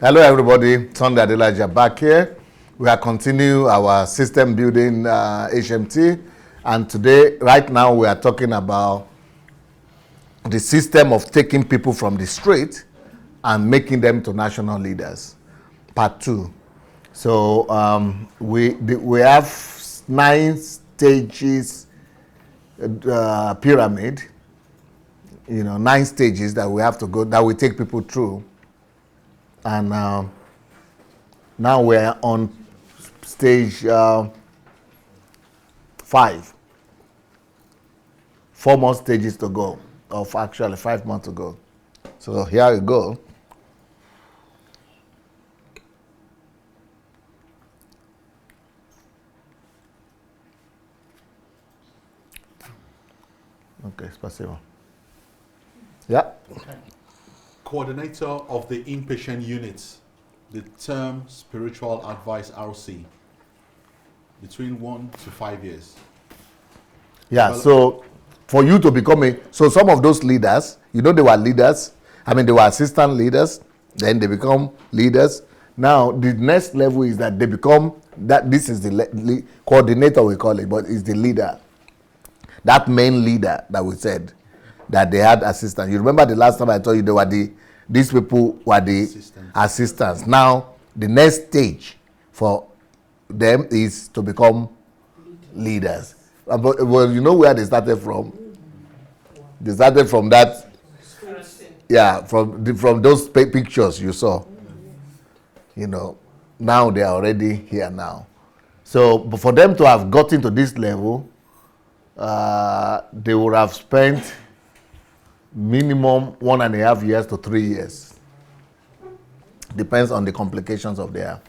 Hello, everybody. Sunday Adelaja back here. We are continuing our system building HMT, and today, right now, we are talking about the system of taking people from the street and making them to national leaders. Part 2. So we have 9 stages pyramid. 9 stages that we have to go, that we take people through. And now we're on stage 5. 4 more stages to go, of actually 5 months to go. So here we go. Okay, spasibo. Yeah. Okay. Coordinator of the inpatient units, the term spiritual advice RC, between 1 to 5 years. Yeah, so for you to become so some of those leaders, they were leaders. They were assistant leaders, then they become leaders. Now, the next level is that they become, this is the coordinator, we call it, but it's the leader. That main leader that we said, that they had assistants. You remember the last time I told you these people were the assistants. Now, the next stage for them is to become leaders. Well, you know where they started from? They started from that, from those pictures you saw. Now they are already here now. So, but for them to have gotten to this level, they would have spent minimum 1.5 years to 3 years. Depends on the complications of their,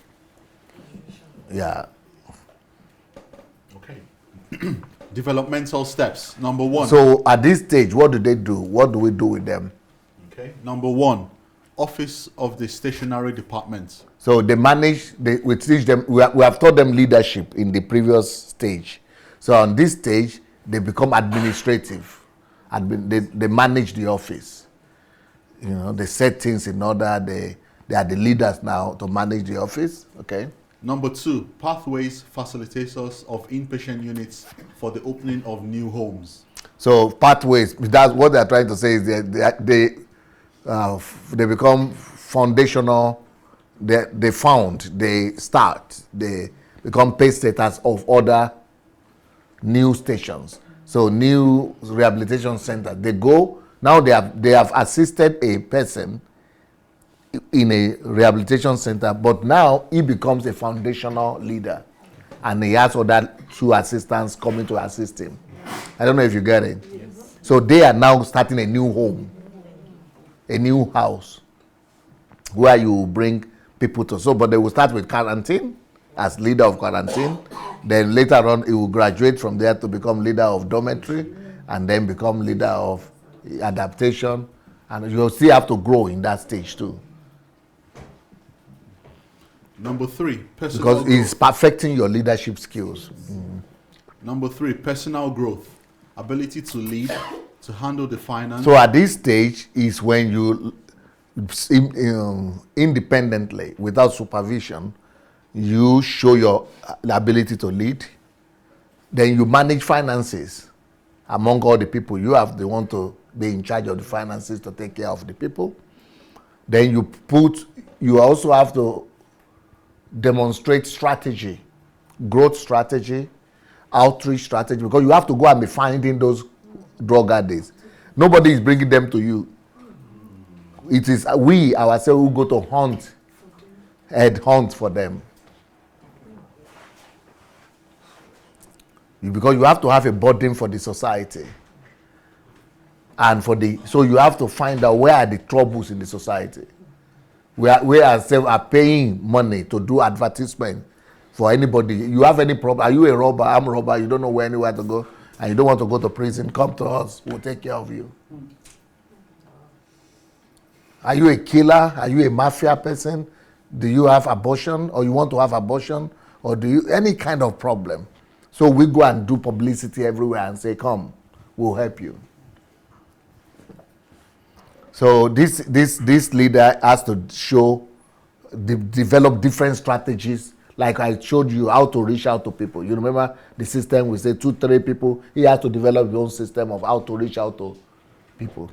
Okay. Developmental steps. Number 1. So at this stage, what do they do? What do we do with them? Okay. Number 1, Office of the Stationery Department. So they manage, we teach them, we have taught them leadership in the previous stage. So on this stage, they become administrative. They manage the office. They set things in order. They are the leaders now to manage the office. Okay. Number 2, pathways facilitators of inpatient units for the opening of new homes. So pathways, that's what they are trying to say is they become foundational. They start. They become pacesetters of other new stations. So new rehabilitation centers, they go, now they have assisted a person in a rehabilitation center, but now he becomes a foundational leader. And he has other 2 assistants coming to assist him. I don't know if you get it. Yes. So they are now starting a new home, a new house, where you bring people to. So, but they will start with quarantine, as leader of quarantine. Then later on, he will graduate from there to become leader of dormitory, and then become leader of adaptation. And you'll still have to grow in that stage too. Number 3, personal because growth. it's perfecting your leadership skills. Number 3, personal growth, ability to lead, to handle the finance. So at this stage is when you independently, without supervision, you show your ability to lead. Then you manage finances among all the people. You have the one to be in charge of the finances to take care of the people. Then you also have to demonstrate strategy, growth strategy, outreach strategy, because you have to go and be finding those drug addicts. Nobody is bringing them to you. It is we ourselves who go to head hunt for them. Because you have to have a burden for the society. And so you have to find out where are the troubles in the society. We ourselves are paying money to do advertisement for anybody. You have any problem? Are you a robber? I'm a robber. You don't know anywhere to go, and you don't want to go to prison. Come to us. We'll take care of you. Are you a killer? Are you a mafia person? Do you have abortion, or you want to have abortion, or do you any kind of problem? So we go and do publicity everywhere and say, come, we'll help you. So this leader has to develop different strategies. Like I showed you how to reach out to people. You remember the system? We say 2-3 people. He has to develop his own system of how to reach out to people.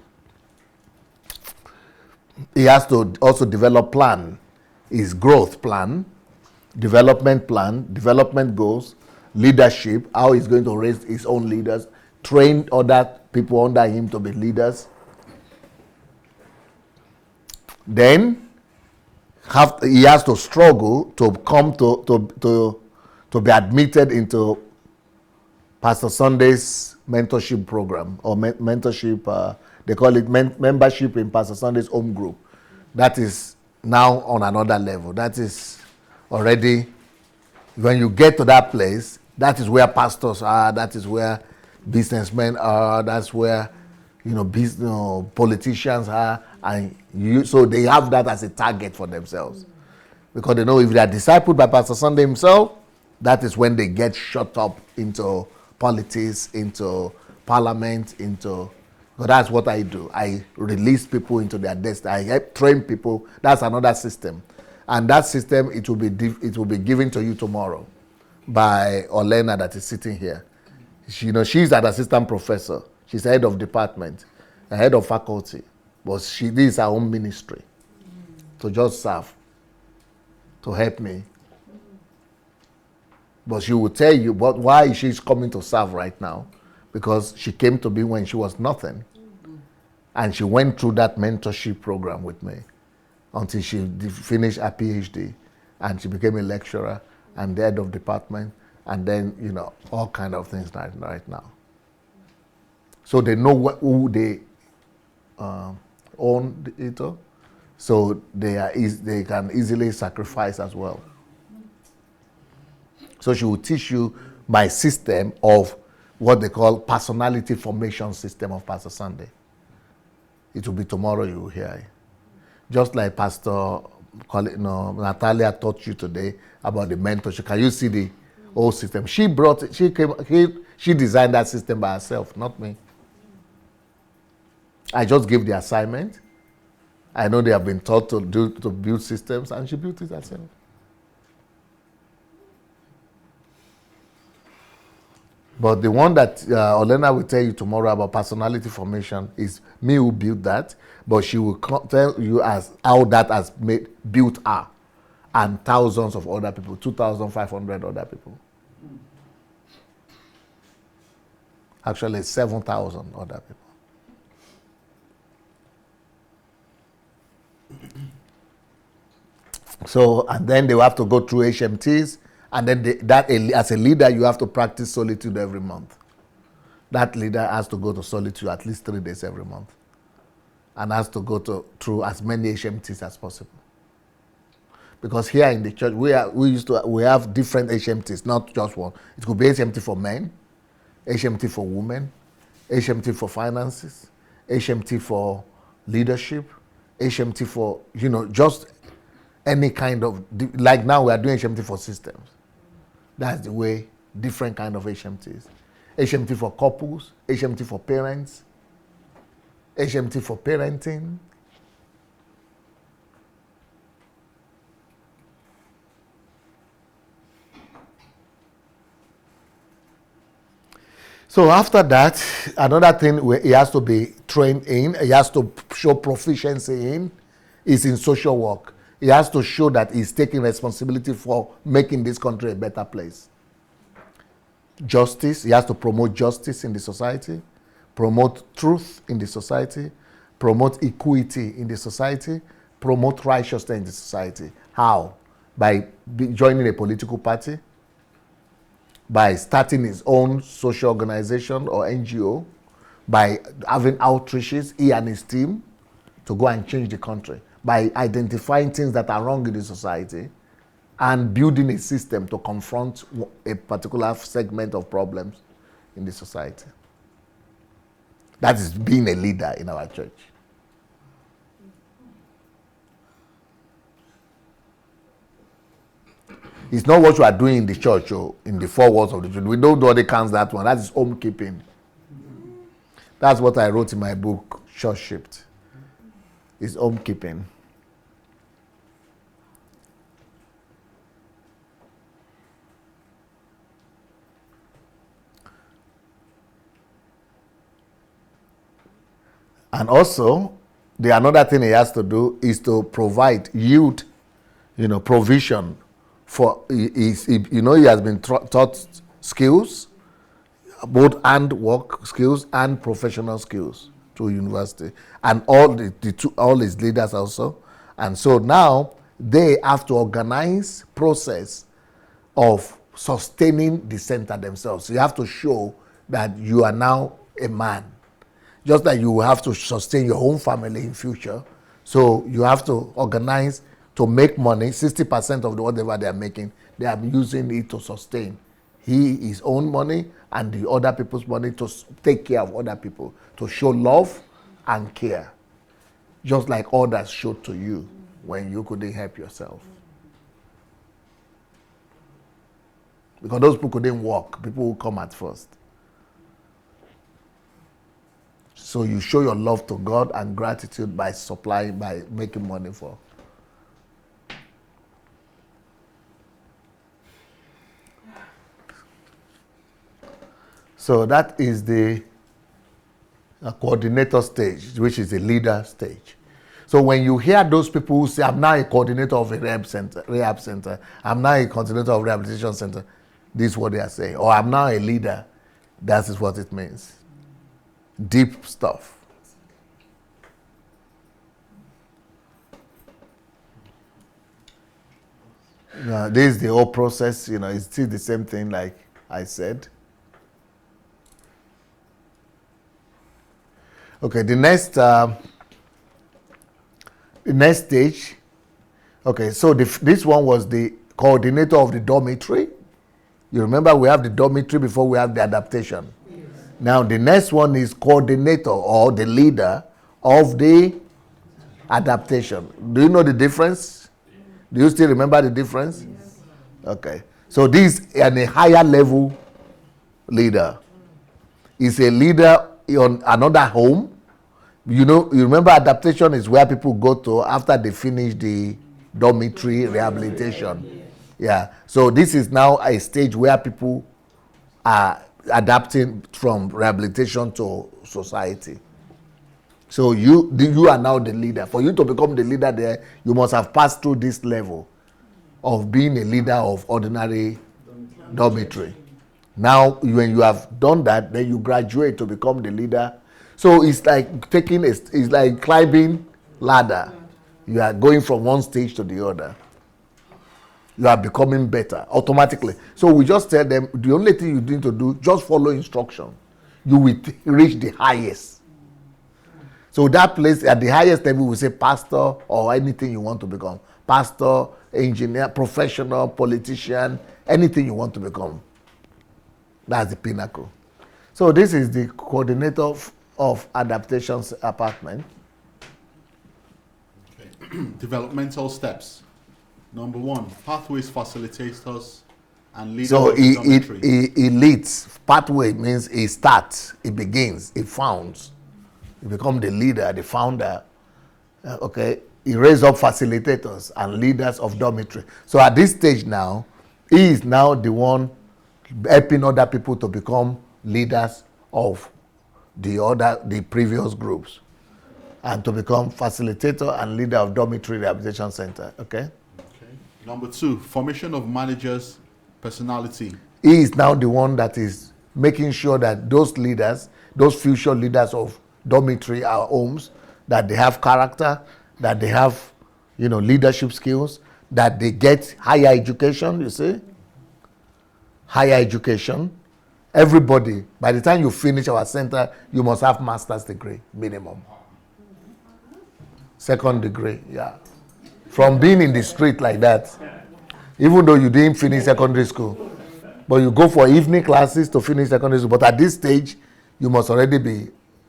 He has to also develop plan, his growth plan, development plan, development goals, leadership, how he's going to raise his own leaders, train other people under him to be leaders. Then he has to struggle to come to be admitted into Pastor Sunday's mentorship program or mentorship. They call it membership in Pastor Sunday's home group. That is now on another level. That is already, when you get to that place, that is where pastors are. That is where businessmen are. That's where politicians are, and so they have that as a target for themselves, because they know if they are discipled by Pastor Sunday himself, that is when they get shut up into politics, into parliament, into. But that's what I do. I release people into their destiny. I help train people. That's another system, and that system it will be given to you tomorrow by Olena that is sitting here. She's an assistant professor. She's head of department, head of faculty, but this is her own ministry to just serve, to help me. But she will tell you, but why she's coming to serve right now? Because she came to me when she was nothing. And she went through that mentorship program with me until she finished her PhD. And she became a lecturer and the head of department. And then, all kind of things right now. So they know who they own it. So they can easily sacrifice as well. So she will teach you my system of what they call personality formation system of Pastor Sunday. It will be tomorrow you will hear it. Just like Pastor Natalia taught you today about the mentorship. Can you see the whole system? She designed that system by herself, not me. I just gave the assignment. I know they have been taught to build systems, and she built it herself. But the one that Olena will tell you tomorrow about personality formation is me who built that, but she will tell you as how that has built her and thousands of other people, 2,500 other people. Actually, 7,000 other people. So, and then they will have to go through HMTs. And then as a leader, you have to practice solitude every month. That leader has to go to solitude at least 3 days every month. And has to go through as many HMTs as possible. Because here in the church, we have different HMTs, not just one. It could be HMT for men, HMT for women, HMT for finances, HMT for leadership, HMT for, just any kind of, like now we are doing HMT for systems. That's the way, different kind of HMTs. HMT for couples, HMT for parents, HMT for parenting. So after that, another thing he has to be trained in, he has to show proficiency in, is in social work. He has to show that he's taking responsibility for making this country a better place. Justice, he has to promote justice in the society, promote truth in the society, promote equity in the society, promote righteousness in the society. How? By joining a political party, by starting his own social organization or NGO, by having outreaches, he and his team, to go and change the country, by identifying things that are wrong in the society and building a system to confront a particular segment of problems in the society. That is being a leader in our church. It's not what you are doing in the church or in the 4 walls of the church. We don't do counts that one. That is home keeping. That's what I wrote in my book, Church Shaped. is homekeeping. And also, the another thing he has to do is to provide youth, provision for, he has been taught skills, both hand work skills and professional skills to university, and all all his leaders also. And so now they have to organize process of sustaining the center themselves. So you have to show that you are now a man. Just like you will have to sustain your own family in future. So you have to organize to make money. 60% of whatever they are making, they are using it to sustain his own money and the other people's money, to take care of other people, to show love and care. Just like others showed to you when you couldn't help yourself. Because those people couldn't walk. People will come at first. So you show your love to God and gratitude by supplying, by making money for. So that is the coordinator stage, which is the leader stage. So when you hear those people who say, I'm now a coordinator of a rehab center, I'm now a coordinator of a rehabilitation center, this is what they are saying. Or I'm now a leader, that is what it means. Deep stuff. This is the whole process, it's still the same thing like I said. Okay, the next stage. Okay, so this one was the coordinator of the dormitory. You remember we have the dormitory before we have the adaptation. Yes. Now the next one is coordinator or the leader of the adaptation. Do you know the difference? Do you still remember the difference? Yes. Okay. So this is a higher level leader. Is a leader on another home. You remember adaptation is where people go to after they finish the dormitory rehabilitation. Yeah. So this is now a stage where people are adapting from rehabilitation to society. So you are now the leader. For you to become the leader there, you must have passed through this level of being a leader of ordinary dormitory. Now, when you have done that, then you graduate to become the leader. So it's like it's like climbing ladder. You are going from one stage to the other. You are becoming better automatically. So we just tell them the only thing you need to do, just follow instruction. You will reach the highest. So that place at the highest level, we say pastor or anything you want to become. Pastor, engineer, professional, politician, anything you want to become. That's the pinnacle. So this is the coordinator of adaptations apartment. Okay. Developmental steps. Number 1, pathways facilitators and leaders. So he leads. Pathway means he starts, he begins, he founds. He becomes the leader, the founder. Okay. He raises up facilitators and leaders of dormitory. So at this stage now, he is now the one helping other people to become leaders of the previous groups and to become facilitator and leader of dormitory rehabilitation center. Okay. Number 2, formation of managers' personality. He is now the one that is making sure that those leaders, those future leaders of dormitory homes, that they have character, that they have, leadership skills, that they get higher education, you see? Higher education. Everybody, by the time you finish our center, you must have master's degree, minimum. Second degree, yeah. From being in the street like that, even though you didn't finish secondary school, but you go for evening classes to finish secondary school, but at this stage, you must already be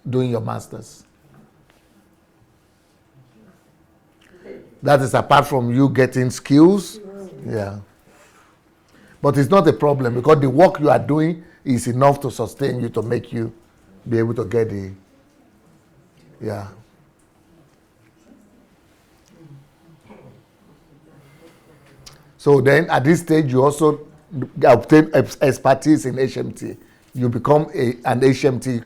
doing your master's. That is apart from you getting skills, yeah. But it's not a problem because the work you are doing is enough to sustain you, to make you be able to get the, yeah. So then at this stage, you also obtain expertise in HMT. You become an HMT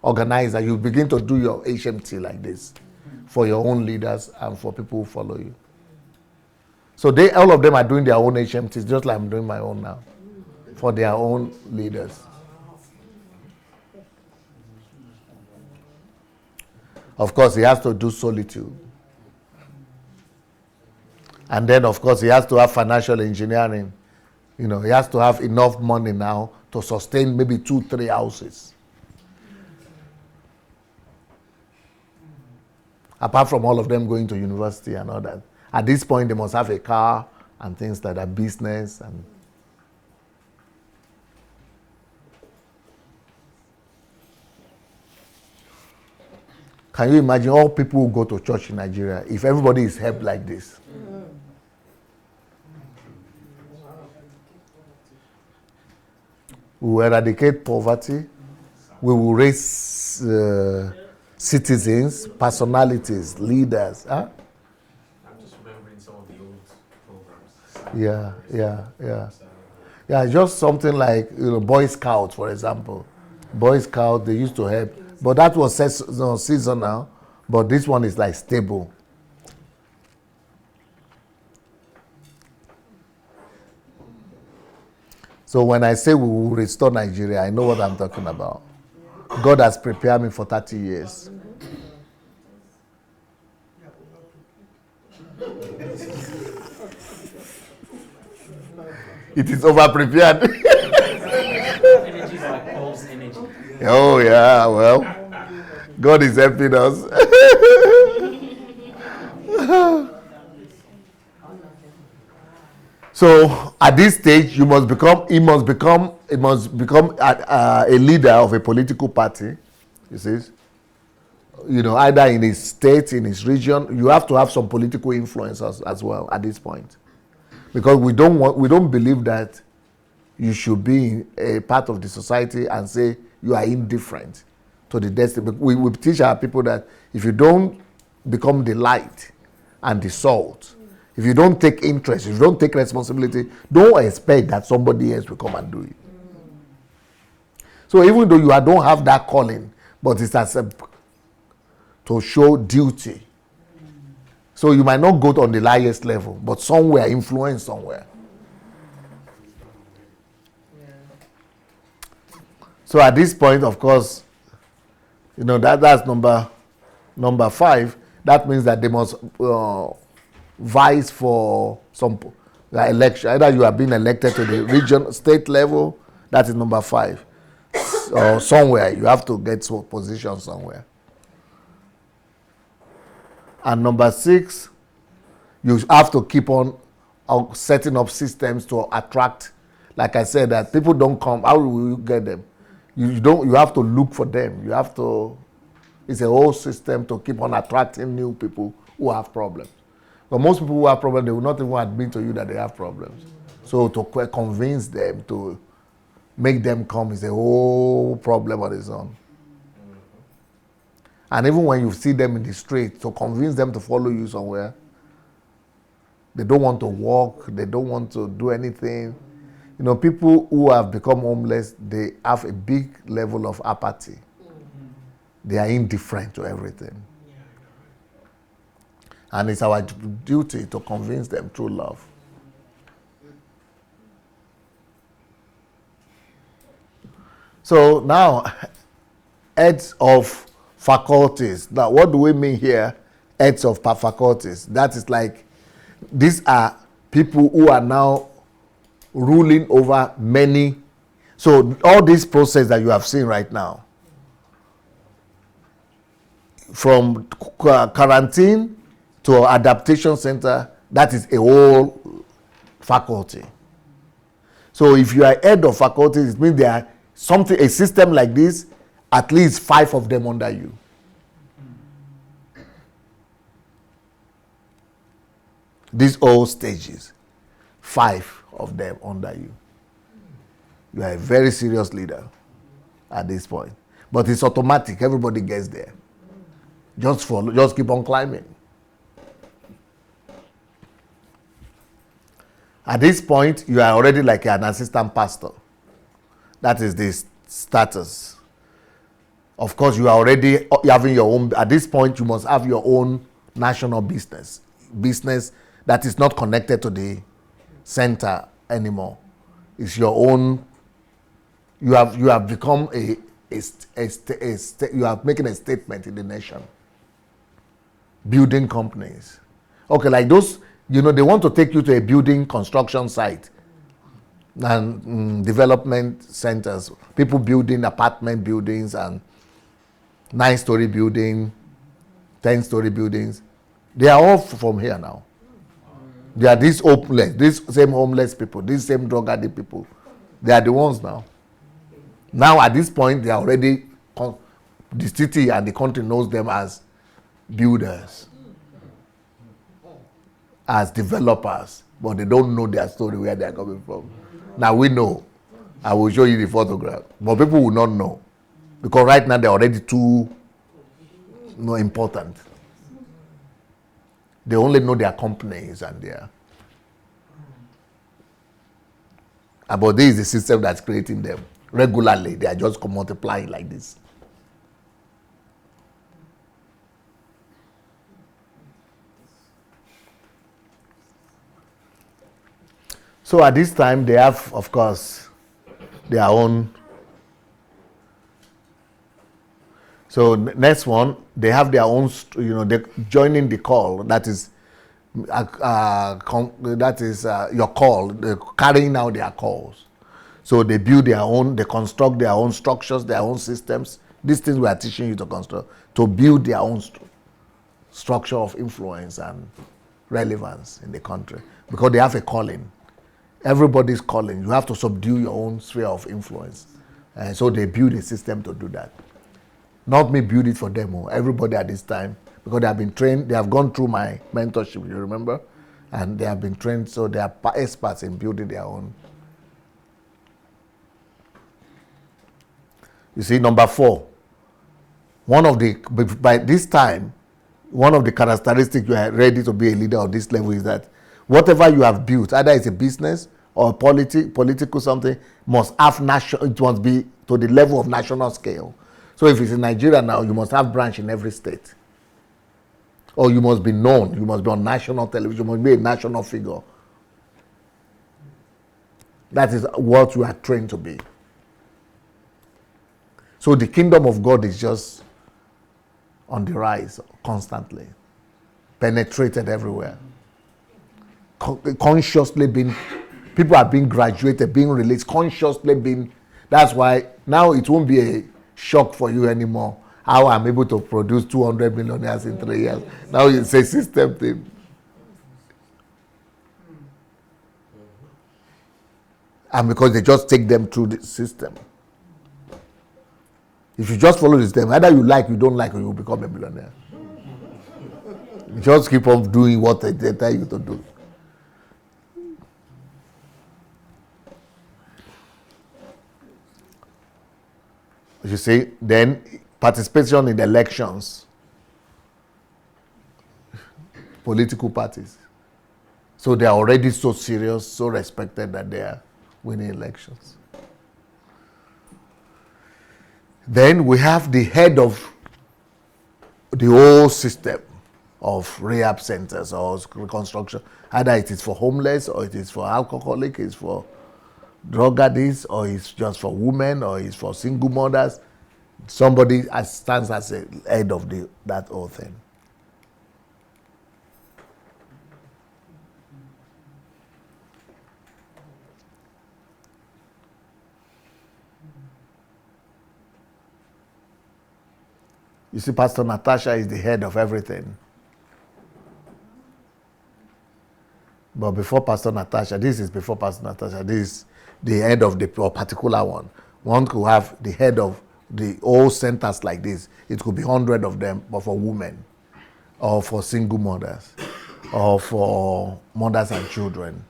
organizer. You begin to do your HMT like this for your own leaders and for people who follow you. So all of them are doing their own HMTs, just like I'm doing my own now, for their own leaders. Of course, he has to do solitude. And then, of course, he has to have financial engineering. He has to have enough money now to sustain maybe 2-3 houses. Apart from all of them going to university and all that. At this point, they must have a car and things like that, business. And can you imagine all people who go to church in Nigeria if everybody is helped like this? We will eradicate poverty. We will raise citizens, personalities, leaders. Huh? I'm just remembering some of the old programs. Yeah, just something like Boy Scouts, for example. Boy Scouts, they used to help. But that was seasonal. But this one is like stable. So when I say we will restore Nigeria, I know what I'm talking about. God has prepared me for 30 years. It is over-prepared. Energy is like Paul's energy. Oh, yeah, well, God is helping us. So at this stage, he must become a leader of a political party. You see, either in his state, in his region. You have to have some political influence as well at this point, because we don't believe that you should be a part of the society and say you are indifferent to the destiny. We teach our people that if you don't become the light and the salt, if you don't take interest, if you don't take responsibility, don't expect that somebody else will come and do it. So even though you don't have that calling, but it's to show duty. So you might not go on the highest level, but somewhere, influence somewhere. So at this point, of course, that's number 5. That means that they must vies for some election. Either you are being elected to the region, state level, that is number 5. Or somewhere, you have to get to a position somewhere. And number 6, you have to keep on setting up systems to attract. Like I said, that people don't come. How will you get them? You have to look for them. It's a whole system to keep on attracting new people who have problems. But most people who have problems, they will not even admit to you that they have problems. So to convince them, to make them come is a whole problem on its own. And even when you see them in the street, to convince them to follow you somewhere, they don't want to walk, they don't want to do anything. People who have become homeless, they have a big level of apathy. They are indifferent to everything. And it's our duty to convince them through love. So now, heads of faculties. Now, what do we mean here, heads of faculties? That is like, these are people who are now ruling over many. So all this process that you have seen right now, from quarantine to adaptation center, that is a whole faculty. So if you are head of faculty, it means there are a system like this, at least 5 of them under you. These all stages, 5 of them under you. You are a very serious leader at this point. But it's automatic, everybody gets there. Just keep on climbing. At this point, you are already like an assistant pastor. That is the status. Of course, you are already having your own. At this point, you must have your own national business that is not connected to the center anymore. It's your own. You have become you are making a statement in the nation. Building companies, okay, like those. They want to take you to a building construction site and development centers. People building apartment buildings and 9-story building, 10-story buildings. They are all from here now. They are these same homeless people, these same drug addict people. They are the ones now. Now at this point, they are already, the city and the country knows them as builders, as developers, but they don't know their story, where they are coming from. Now we know. I will show you the photograph, but people will not know, because right now they're already too important. They only know their companies and their. But this is the system that's creating them regularly. They are just multiplying like this. So at this time, they have, of course, their own. So next one, they have their own. They're joining the call. That is your call. They're carrying out their calls. So they build their own. They construct their own structures, their own systems. These things we are teaching you to construct, to build their own structure of influence and relevance in the country, because they have a calling. Everybody's calling. You have to subdue your own sphere of influence. And so they build a system to do that. Not me build it for them. Everybody at this time, because they have been trained, they have gone through my mentorship, you remember? And they have been trained, so they are experts in building their own. You see, number 4. By this time, one of the characteristics you are ready to be a leader of this level is that whatever you have built, either it's a business or political something, must have it must be to the level of national scale. So if it's in Nigeria now, you must have branch in every state. Or you must be known, you must be on national television, you must be a national figure. That is what you are trained to be. So the kingdom of God is just on the rise constantly, penetrated everywhere. Consciously people are being graduated, being released, consciously being. That's why now it won't be a shock for you anymore how I'm able to produce 200 millionaires in 3 years. Now it's a system thing. And because they just take them through the system. If you just follow the system, either you don't like, or you will become a millionaire. You just keep on doing what they tell you to do. You see, then participation in elections, political parties. So they are already so serious, so respected that they are winning elections. Then we have the head of the whole system of rehab centers or reconstruction. Either it is for homeless, or it is for alcoholic, it's for drug addicts, or it's just for women, or it's for single mothers. Somebody stands as a head of that whole thing. You see, Pastor Natasha is the head of everything. But before Pastor Natasha, this is the head of the particular one. One could have the head of the all centers like this. It could be 100 of them, but for women, or for single mothers, or for mothers and children,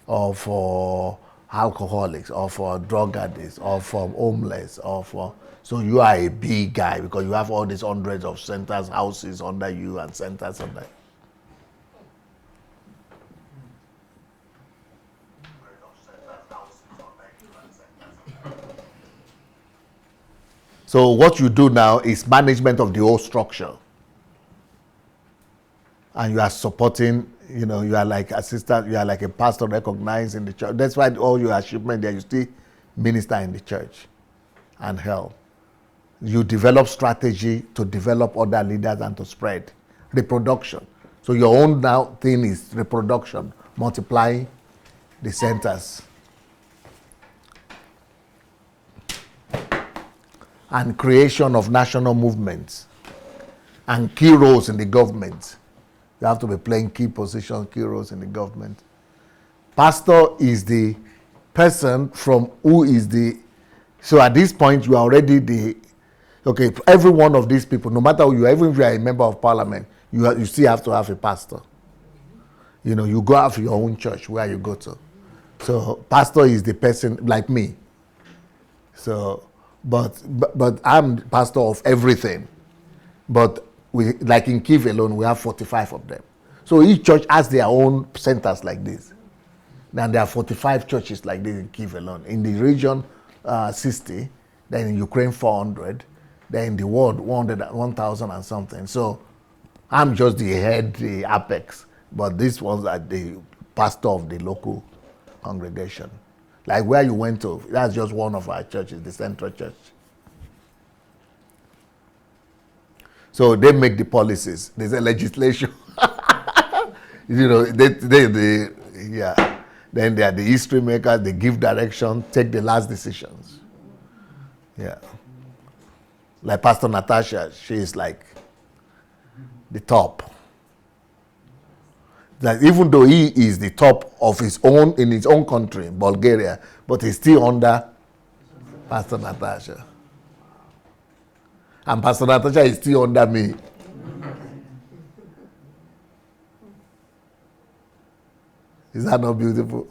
or for alcoholics, or for drug addicts, or for homeless, or for. So you are a big guy because you have all these hundreds of centers, houses under you, and centers under you. So what you do now is management of the whole structure. And you are supporting, you know, you are like assistant, you are like a pastor recognized in the church. That's why all your achievement there, you still minister in the church and help. You develop strategy to develop other leaders and to spread. Reproduction. So your own now thing is reproduction, multiplying the centers. And creation of national movements and key roles in the government. You have to be playing key positions, key roles in the government. Pastor is the person from who is the, so at this point you are already the, okay, every one of these people, no matter who you are, even if you are a member of parliament, you still have to have a pastor. You know, you go have your own church where you go to. So pastor is the person like me. So, but I'm pastor of everything. But we, like in Kiev alone, we have 45 of them. So each church has their own centers like this. Then there are 45 churches like this in Kiev alone. In the region, 60. Then in Ukraine, 400. Then in the world, 1,000 and something. So I'm just the head, the apex. But this was the pastor of the local congregation. Like where you went to, that's just one of our churches, the Central Church. So they make the policies. There's a legislation. You know, yeah. Then they are the history makers. They give direction, take the last decisions. Yeah. Like Pastor Natasha, she is like the top. Like even though he is the top of his own in his own country, Bulgaria, but he's still under Pastor Natasha. And Pastor Natasha is still under me. Is that not beautiful?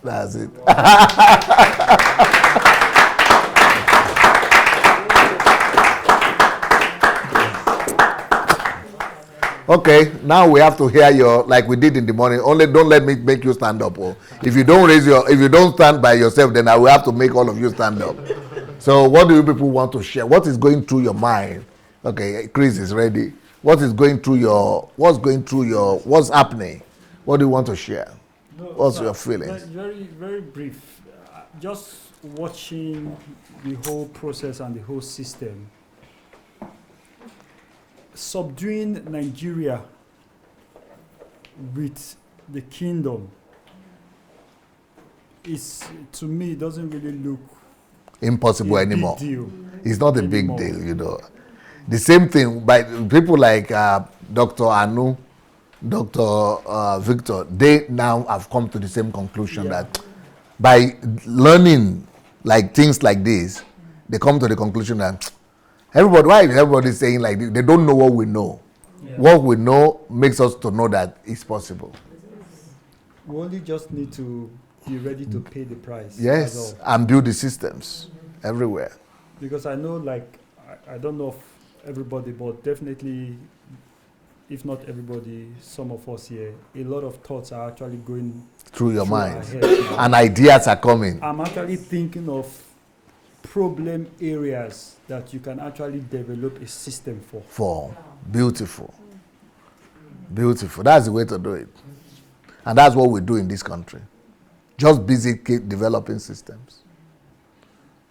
That's it. Okay, now we have to hear your, like we did in the morning. Only don't let me make you stand up. Oh. If you don't stand by yourself, then I will have to make all of you stand up. So what do you people want to share? What is going through your mind? Okay, Chris is ready. What's happening? What do you want to share? No, What's your feelings? Very, very brief. Just watching the whole process and the whole system. Subduing Nigeria with the kingdom is, to me, it doesn't really look Impossible a anymore. big deal. It's not a anymore. big deal, you know. The same thing by people like Dr. Anu, Dr. Victor, they now have come to the same conclusion that by learning like things like this, they come to the conclusion that everybody is saying like this? They don't know what we know. Yeah. What we know makes us to know that it's possible. We only just need to be ready to pay the price. That's Yes, all. and build the systems everywhere. Because I know, like, I don't know if everybody, but definitely, if not everybody, some of us here, a lot of thoughts are actually going Through your through our mind. heads now. And ideas are coming. I'm actually thinking of problem areas that you can actually develop a system for. Beautiful. Beautiful. That's the way to do it. And that's what we do in this country. Just busy keep developing systems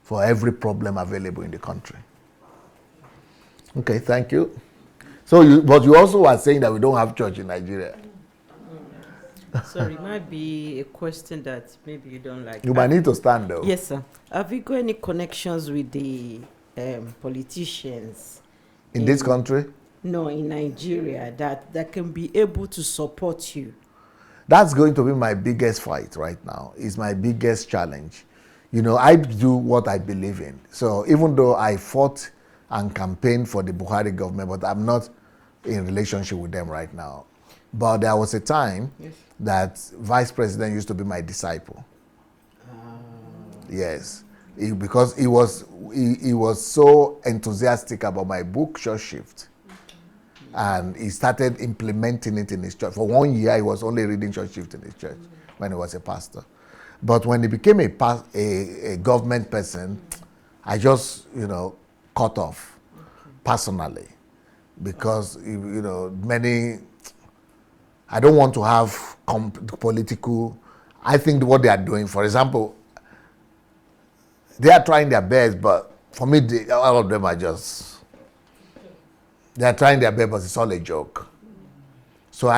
for every problem available in the country. Okay, thank you. So, but you also are saying that we don't have church in Nigeria. Sorry, it might be a question that maybe you don't like. You might need to stand though. Yes, sir. Have you got any connections with the politicians In this country? No, in Nigeria that can be able to support you? That's going to be my biggest fight right now. It's my biggest challenge. You know, I do what I believe in. So even though I fought and campaigned for the Buhari government, but I'm not in relationship with them right now. But there was a time that Vice President used to be my disciple. Yes, because he was so enthusiastic about my book, Church Shift. And he started implementing it in his church. For 1 year, he was only reading Church Shift in his church when he was a pastor. But when he became a government person, I just, cut off personally because, many, I don't want to have political, I think what they are doing, for example, they are trying their best, but for me, all of them are just, they are trying their best, but it's all a joke. So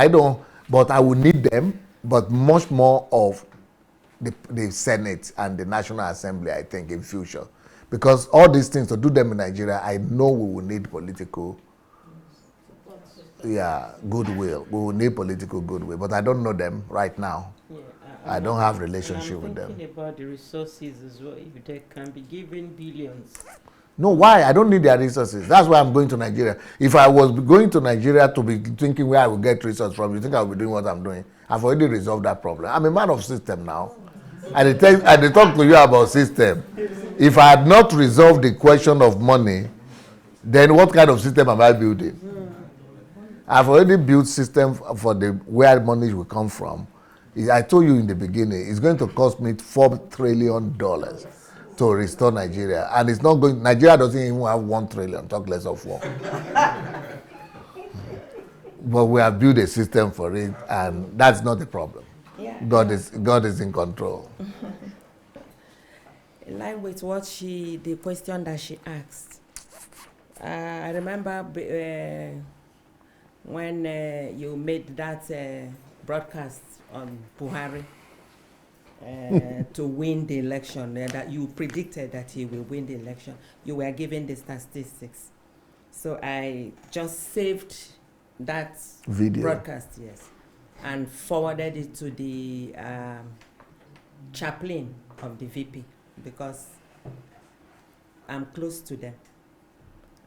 but I will need them, but much more of the Senate and the National Assembly, I think, in future. Because all these things, to do them in Nigeria, I know we will need political, goodwill. We will need political goodwill, but I don't know them right now. Yeah, I don't have relationship with I'm them. thinking about the resources as well. If they can be given billions. No, why? I don't need their resources. That's why I'm going to Nigeria. If I was going to Nigeria to be thinking where I will get resources from, you think I will be doing what I'm doing? I've already resolved that problem. I'm a man of system now. And they talk to you about system. If I had not resolved the question of money, then what kind of system am I building? I've already built system for where money will come from. I told you in the beginning, it's going to cost me $4 trillion to restore Nigeria. And it's not going, Nigeria doesn't even have 1 trillion, talk less of 4. But we have built a system for it, and that's not the problem. Yeah. God is in control. In line with what the question that she asked, I remember when you made that broadcast on Buhari to win the election, that you predicted that he will win the election. You were given the statistics. So I just saved that Video. broadcast, yes, and forwarded it to the chaplain of the VP because I'm close to them.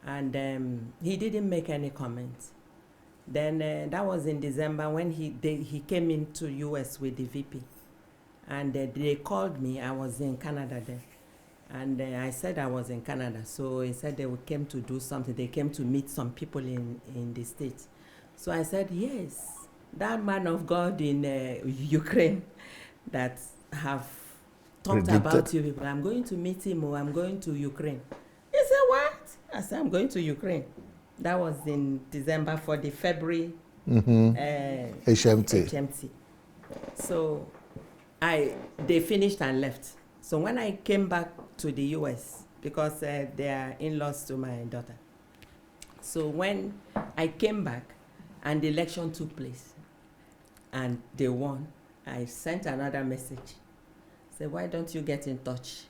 And he didn't make any comments. Then that was in December when he came into US with the VP. And they called me. I was in Canada then. And I said I was in Canada. So he said they came to do something. They came to meet some people in the States. So I said, yes, that man of God in Ukraine that have talked about you people, I'm going to meet him or I'm going to Ukraine. He said, what? I said, I'm going to Ukraine. That was in December for the February HMT. So they finished and left. So when I came back to the US, because they are in-laws to my daughter. So when I came back and the election took place and they won, I sent another message. Say, why don't you get in touch?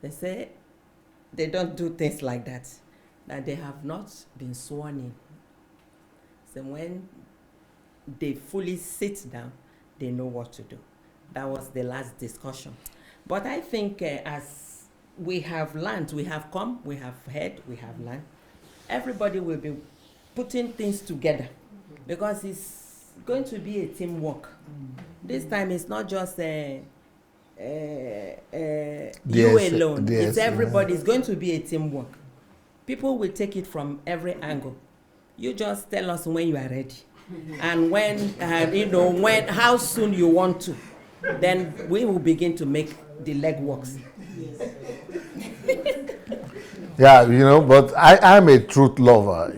They say they don't do things like that they have not been sworn in. So when they fully sit down, they know what to do. That was the last discussion. But I think as we have learned, we have come, we have heard, we have learned, everybody will be putting things together because it's going to be a teamwork. This time it's not just you alone. It's everybody. It's going to be a teamwork. People will take it from every angle. You just tell us when you are ready, and when how soon you want to. Then we will begin to make the legworks. Yeah, but I'm a truth lover.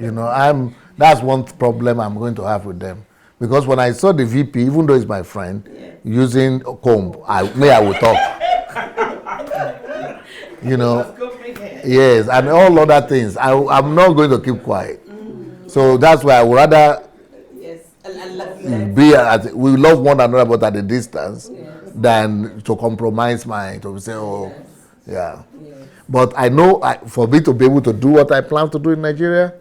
That's one problem I'm going to have with them. Because when I saw the VP, even though he's my friend, using comb, I will talk. Yes, and all other things. I'm not going to keep quiet. So that's why I would rather we love one another but at a distance than to compromise to say, But I know for me to be able to do what I plan to do in Nigeria,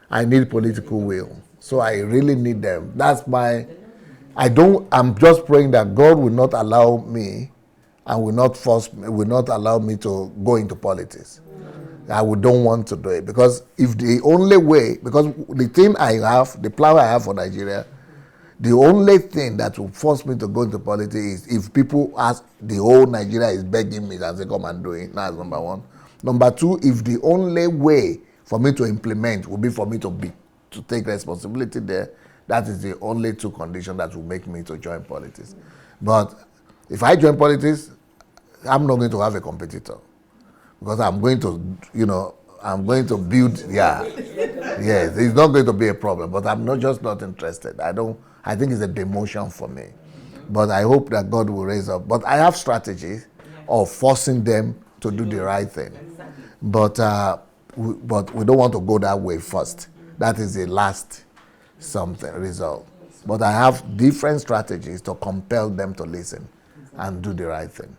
I need political will. So I really need them. I'm just praying that God will not allow me and will not allow me to go into politics. I don't want to do it because because the thing the plan I have for Nigeria, the only thing that will force me to go into politics is if people ask, the whole Nigeria is begging me and say, come and do it. That's number one. Number two, if the only way for me to implement will be for me to take responsibility there, that is the only two conditions that will make me to join politics. But if I join politics, I'm not going to have a competitor. because I'm going to, I'm going to build. Yeah, yes, it's not going to be a problem. But I'm not interested. I think it's a demotion for me. But I hope that God will raise up. But I have strategies of forcing them to do the right thing. But we don't want to go that way first. That is the last result. But I have different strategies to compel them to listen and do the right thing.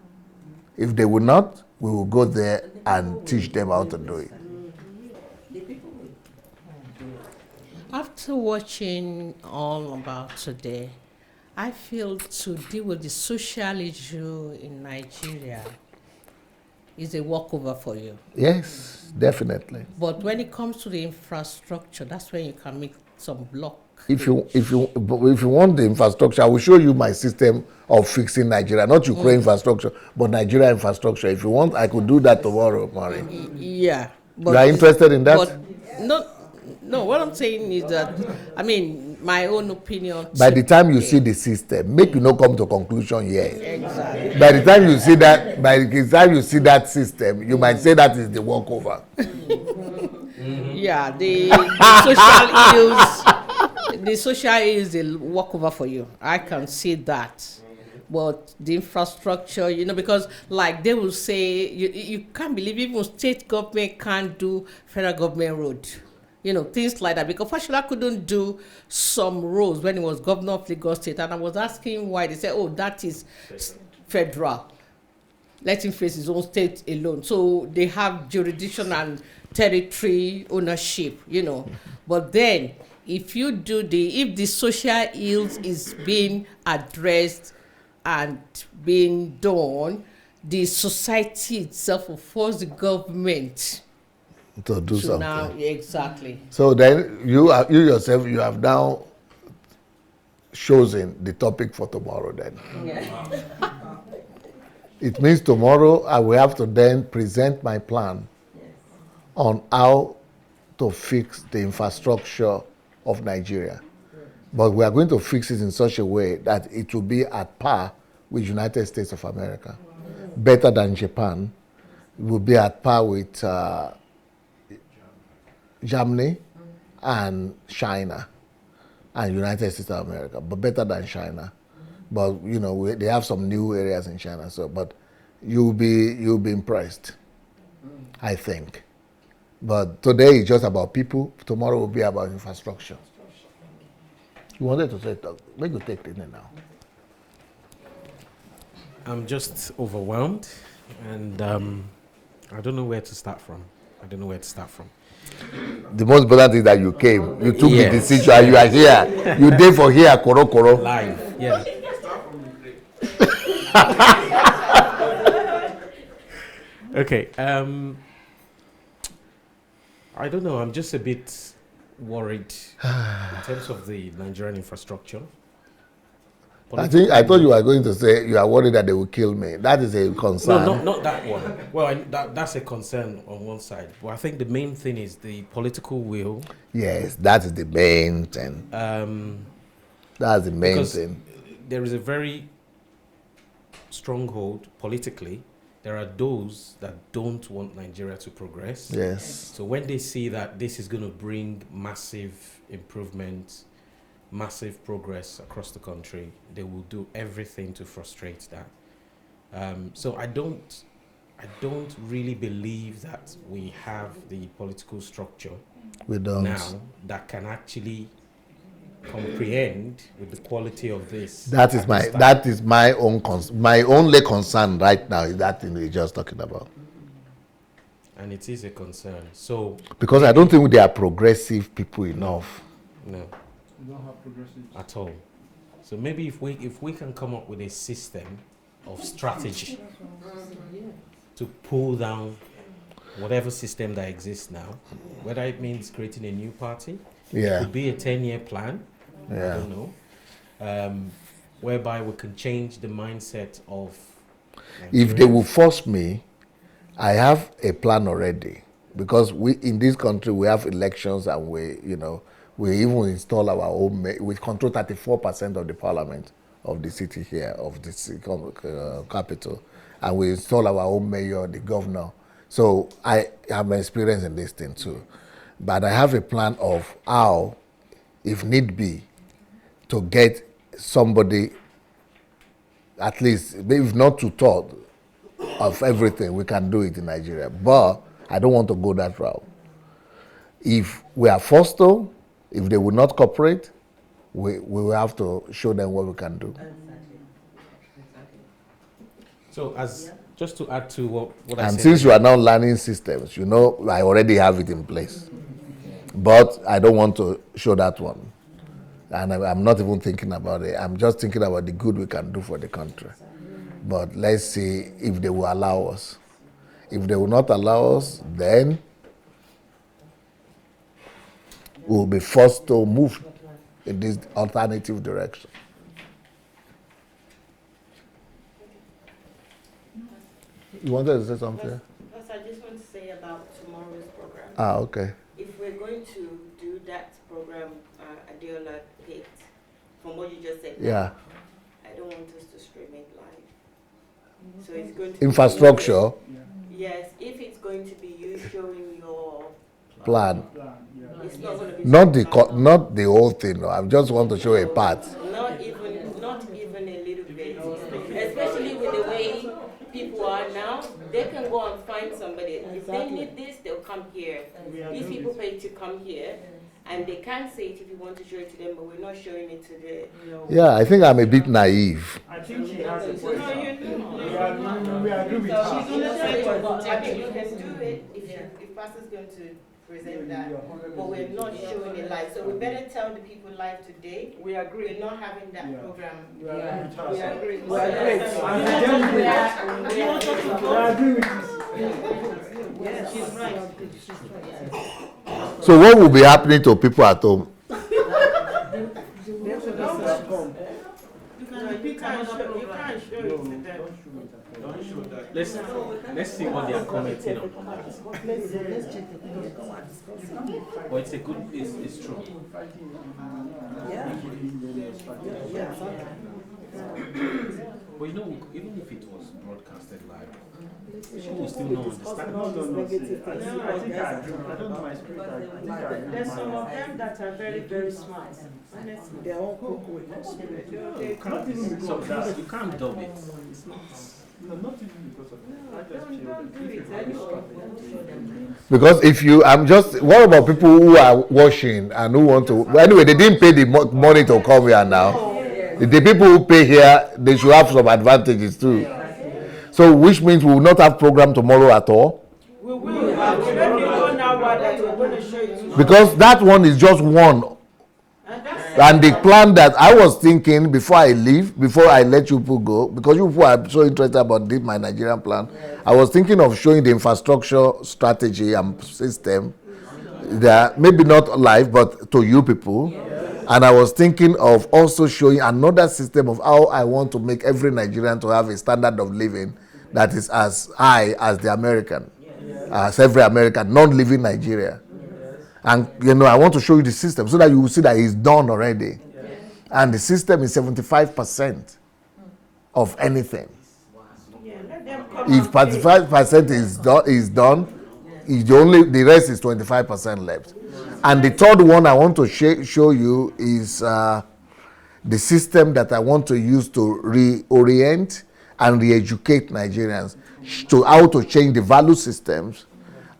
If they will not, we will go there and teach them how to do it. After watching all about today, I feel to deal with the social issue in Nigeria is a walkover for you. Yes, definitely. But when it comes to the infrastructure, that's when you can make some block. If you want the infrastructure, I will show you my system of fixing Nigeria, not Ukraine infrastructure, but Nigeria infrastructure. If you want, I could do that tomorrow, Mari. Yeah. You are interested in that? But no, what I'm saying is that, I mean, my own opinion. By the time you see the system, make you not come to conclusion here. Exactly. By the time you see that system, you might say that is the walkover. Yeah, the social ills, the social ills, the walkover for you. I can see that. But the infrastructure, because like they will say, you can't believe even state government can't do federal government road. Things like that. Because Fashola couldn't do some roads when he was governor of Lagos State. And I was asking why. They said, that is federal. Let him face his own state alone. So they have jurisdiction and territory ownership, But then, if the social ills is being addressed and being done, the society itself will force the government to do something. Now, exactly. So then you yourself, you have now chosen the topic for tomorrow then. Yeah. It means tomorrow I will have to then present my plan on how to fix the infrastructure of Nigeria. But we are going to fix it in such a way that it will be at par with United States of America. Better than Japan. It will be at par with Germany and China and United States of America, but better than China. But they have some new areas in China. So, but you'll be impressed, I think. But today is just about people. Tomorrow will be about infrastructure. You wanted to say, make you take it now. I'm just overwhelmed, and I don't know where to start from. The most important is that you came. You took the Yes. decision. You are here. You did for here, Koro. Live, yeah. Okay. I don't know. I'm just a bit worried in terms of the Nigerian infrastructure. I thought you were going to say you are worried that they will kill me. That is a concern. No, not that one. Well, that's a concern on one side. But I think the main thing is the political will. Yes, that is the main thing. That's the main Because thing. there is a very stronghold politically. There are those that don't want Nigeria to progress. Yes. So when they see that this is going to bring massive improvement, massive progress across the country, they will do everything to frustrate that. So I don't really believe that we have the political structure We don't. now that can actually comprehend with the quality of this. That is my own my only concern right now is that thing we're just talking about. And it is a concern. So Because I don't think they are progressive people enough. no, You don't have progressive. at all. So maybe if we can come up with a system of strategy to pull down whatever system that exists now, whether it means creating a new party, it Yeah. could be a 10-year plan, I Yeah. don't know, whereby we can change the mindset of If they will force me, I have a plan already. Because we in this country we have elections and we even install our own. We control 34% of the parliament of the city here, of the capital, and we install our own mayor, the governor. So I have experience in this thing too. But I have a plan of how, if need be, to get somebody, at least, if not to thought of everything, we can do it in Nigeria. But I don't want to go that route. If we are forced to, if they will not cooperate, we will have to show them what we can do. So, just to add to what I And said, since you are now learning systems, you know, I already have it in place. But I don't want to show that one. And I'm not even thinking about it. I'm just thinking about the good we can do for the country. But let's see if they will allow us. If they will not allow us, then we'll be forced to move in this alternative direction. You wanted to say something? Yes, I just want to say about tomorrow's program. Ah, okay. If we're going to do that program, Adiola picked, from what you just said, Yeah. I don't want us to stream it live. So it's going to Infrastructure be, yes, if it's going to be you showing your, plan. it's not going to be Not the streamed live. not the whole thing. No. I just want to show a part. Not even a little bit. Especially with the way people are now, they can go and find somebody. If they need this, they'll come here. These people pay to come here, and they can't say it if you want to show it to them, but we're not showing it to the. Yeah, I think I'm a bit naive. I think she has a No, point. We agree with So her. she's gonna say, I mean, you can do it if Pastor's going to present that, but we're not showing it live. So we better tell the people live today. We agree. We're not having that Yeah. program. We agree with her. We agree. We agree with this. She's right. So what will be happening to people at home? You can't show it to them. let's see what they are commenting on. But it's a good, it's true. But you know, even if it was broadcasted live, people will still not understand. No, see, I think I agree. I don't know my spirit. I think I agree. There's some of them that are very, very smart. Honestly. They're all cook with no spirit. Not even because So of that. you can't dub it. It's not. No, not even because of that. I just feel Don't do it anyway. Because if you, what about people who are watching and who want to, anyway, they didn't pay the money to come here now. The people who pay here, they should have some advantages too. So which means we will not have program tomorrow at all. We will have a one hour that we're going to show you tomorrow. Because that one is just one. And the plan that I was thinking before I leave, before I let you people go, because you people are so interested about this, my Nigerian plan, I was thinking of showing the infrastructure strategy and system that maybe not live, but to you people. And I was thinking of also showing another system of how I want to make every Nigerian to have a standard of living that is as high as the American, as every American, non-living Nigeria. And, you know, I want to show you the system so that you will see that it's done already. And the system is 75% of anything. If 35% is done, the rest is 25% left. And the third one I want to show you is the system that I want to use to reorient and re-educate Nigerians to how to change the value systems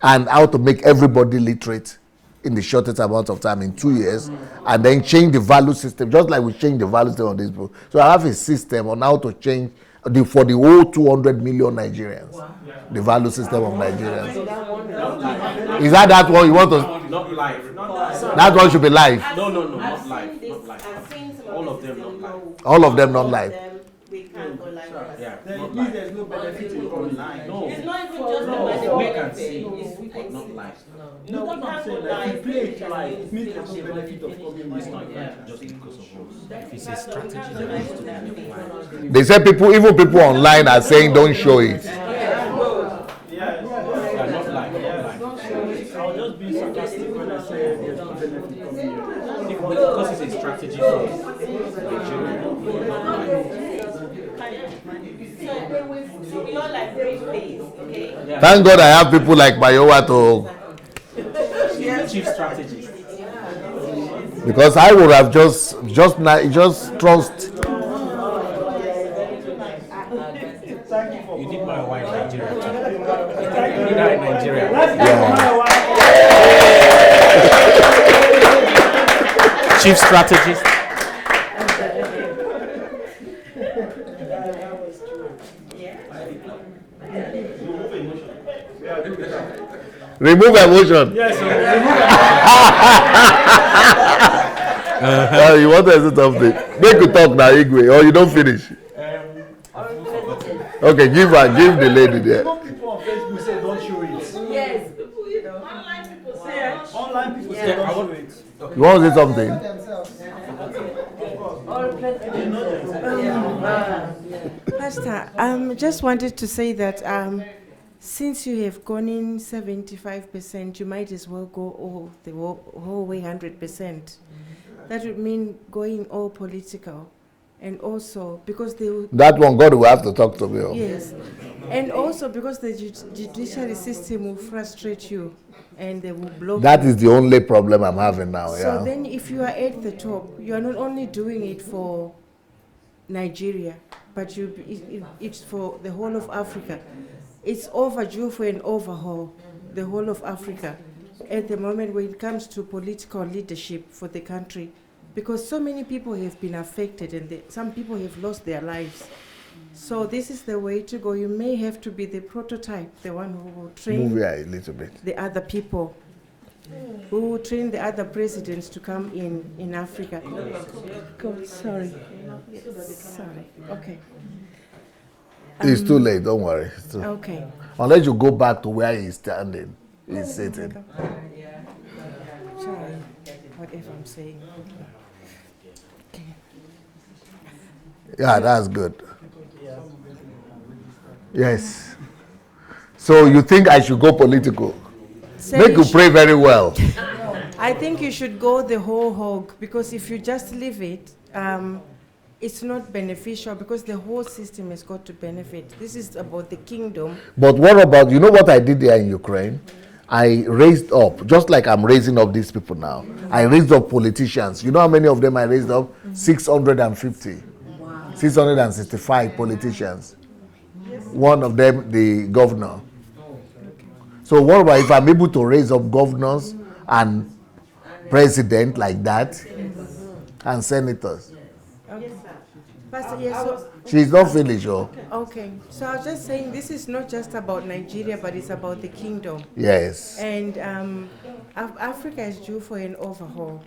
and how to make everybody literate in the shortest amount of time, in 2 years, and then change the value system, just like we change the value system on this book. So I have a system on how to change for the whole 200 million Nigerians, the value system of Nigerians. Is that one you want to? Not live. That one should be live. No, not live. Not live. All of them not live. All of them not live. We can't go live. Yeah, Then not if live. there's no benefit in going live. No. It's not even just No, about we the can benefit. see, It's but not live. No, we that's what I'm can't go saying. Like, live. if you play it live, it means there's no benefit of coming It's not live. just because of us. If it's a strategy that needs to be live. They say even people online are saying don't show it. Yeah, not live. I was just being sarcastic when I said there's no benefit coming here. Because it's a strategy for Nigeria, not live. So we all like brief days, okay? Thank God I have people like Mayowa to, Chief strategist. because I would have just trust. You need my wife in Nigeria. You need her in Nigeria. Chief strategist. Remove emotion. Yes, You want to say something? Make you talk now, Igwe, or you don't finish. Okay, give the lady there. Some people on Facebook say don't show it. Yes, people, you know, online people say. Online people say don't show it. You want to say something? Pastor, just wanted to say that since you have gone in 75%, you might as well go the whole way 100%. That would mean going all political. And also because they will, That one, God will have to talk to me. yes, and also because the judiciary system will frustrate you and they will block That you. is the only problem I'm having now. So then if you are at the top, you are not only doing it for Nigeria, but it's for the whole of Africa. It's overdue for an overhaul, the whole of Africa, at the moment when it comes to political leadership for the country, because so many people have been affected and some people have lost their lives. So this is the way to go. You may have to be the prototype, the one who will train Move here a little bit. the other people, who will train the other presidents to come in Africa. God, sorry. Sorry. Okay. It's too late, don't worry. Okay. Unless you go back to where he's standing, he's sitting. Sorry. Whatever I'm saying. Okay. Yeah, that's good. Yes. So you think I should go political? Make you pray very well. I think you should go the whole hog, because if you just leave it, it's not beneficial, because the whole system has got to benefit. This is about the kingdom. But what about, you know what I did there in Ukraine? I raised up, just like I'm raising up these people now. I raised up politicians. You know how many of them I raised up? 650. 665 politicians. One of them, the governor. So what about if I'm able to raise up governors and president like that, and senators? Pastor, yes, so, She's not finished, oh. okay. So I was just saying, this is not just about Nigeria, but it's about the kingdom. Yes. And Africa is due for an overhaul.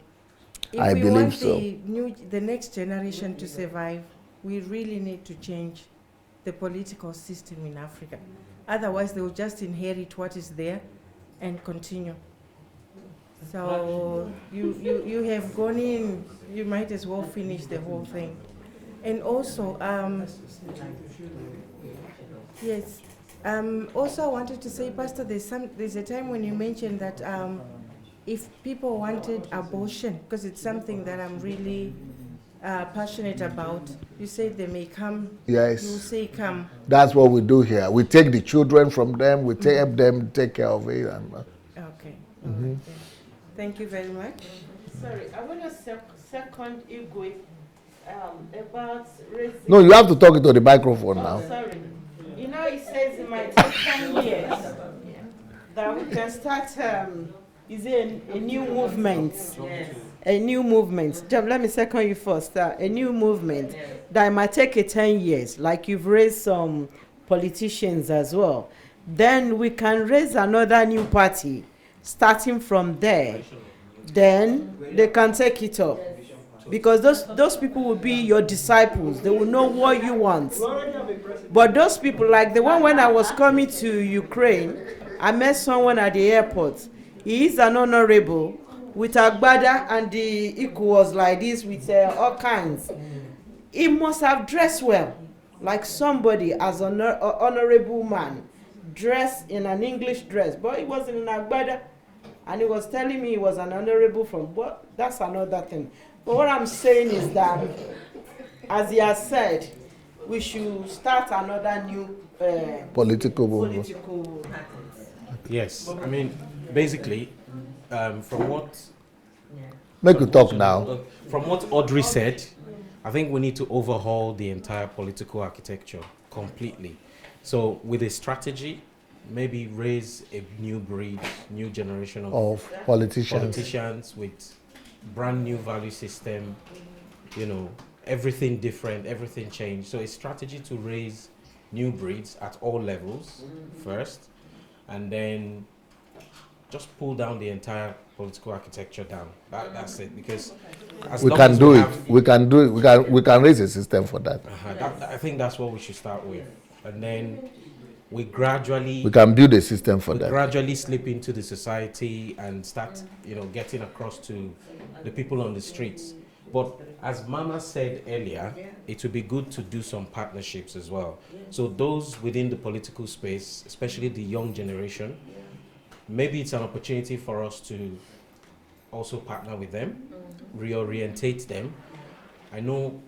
If I we believe want so. the next generation to survive, we really need to change the political system in Africa. Otherwise, they will just inherit what is there and continue. So you have gone in, you might as well finish the whole thing. And also, yes, also I wanted to say, Pastor, there's a time when you mentioned that if people wanted abortion, because it's something that I'm really passionate about, you said they may come. Yes. You say come. That's what we do here. We take the children from them, we help them take care of it. And, Okay. Okay. Thank you very much. Sorry, I want to second Igwe about raising. no, you have to talk into the microphone now. Sorry. You know, it says it might take 10 years that we can start is a new movement. Yes. A new movement. Let me second you first. A new movement that might take 10 years, like you've raised some politicians as well. Then we can raise another new party, starting from there. Then they can take it up. Because those people will be your disciples. They will know what you want. But those people, like the one when I was coming to Ukraine, I met someone at the airport. He is an honorable with agbada, and the equal was like this with all kinds. He must have dressed well, like somebody as an honorable man, dressed in an English dress. But he was in an agbada, and he was telling me he was an honorable from, well, that's another thing. But what I'm saying is that, as he has said, we should start another new Political movement. political. Yes, I mean, basically, from what Make you talk now. from what Audrey said, I think we need to overhaul the entire political architecture completely. So with a strategy, maybe raise a new breed, new generation Of politicians. politicians with brand new value system, you know, everything different, everything changed. So a strategy to raise new breeds at all levels first, and then just pull down the entire political architecture down. That's it. Because as We long can as do it. have- We can do it. We can raise a system for that. I think that's what we should start with, and then we gradually We can build a system for we that. gradually slip into the society and start, you know, getting across to the people on the streets. But as Mama said earlier, it would be good to do some partnerships as well. So those within the political space, especially the young generation, maybe it's an opportunity for us to also partner with them, reorientate them. I know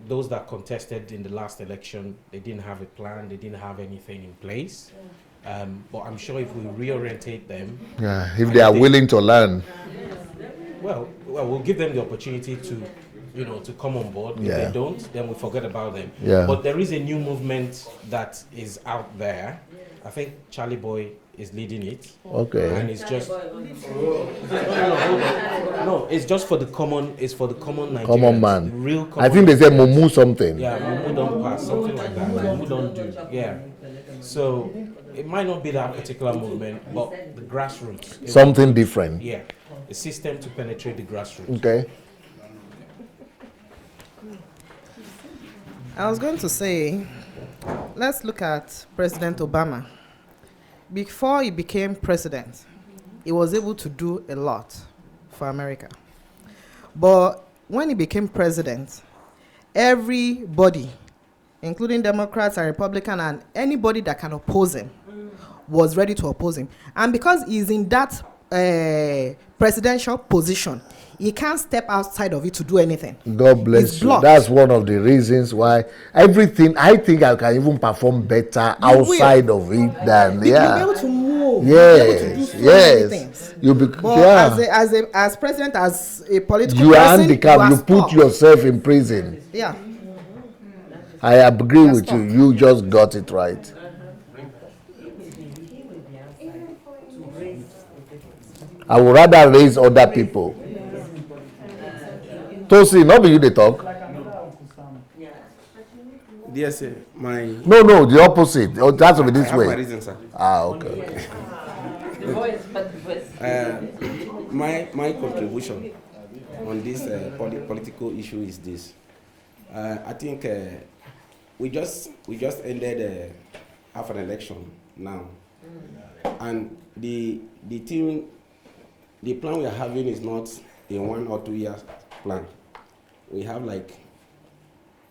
those that contested in the last election, they didn't have a plan, they didn't have anything in place. But I'm sure if we reorientate them, Yeah, if they are willing to learn. well, we'll give them the opportunity to, you know, to come on board. If Yeah. they don't, then we forget about them. Yeah. But there is a new movement that is out there. I think Charlie Boy is leading it. Okay. And it's just no, it's just for the common. It's for the common Nigerians. Common man. The real common. I think they say Mumu something. Yeah, Mumu don't pass, something like that. Mumu don't do. Yeah. So it might not be that particular movement, but the grassroots. It Something different. yeah, a system to penetrate the grassroots. Okay. I was going to say, let's look at President Obama. Before he became president, he was able to do a lot for America. But when he became president, everybody, including Democrats and Republicans and anybody that can oppose him, was ready to oppose him. And because he's in that presidential position, he can't step outside of it to do anything. God bless It's you. blocked. That's one of the reasons why everything. I think I can even perform better outside of it than You'll be able to move. You'll be able to do Yes, so many yes. things. You be But yeah. as president, as a political You are person, handicapped. are You put stuck. yourself in prison. Yeah. I agree You're with stuck. you. You just got it right. I would rather raise other people. Tosi, not be you they talk. Dear sir, my No, the opposite. Oh, that's to be this I have my way. reason, sir. Ah, okay. My contribution on this political issue is this. I think we just ended half an election now, and the plan we are having is not a 1 or 2 years plan. We have like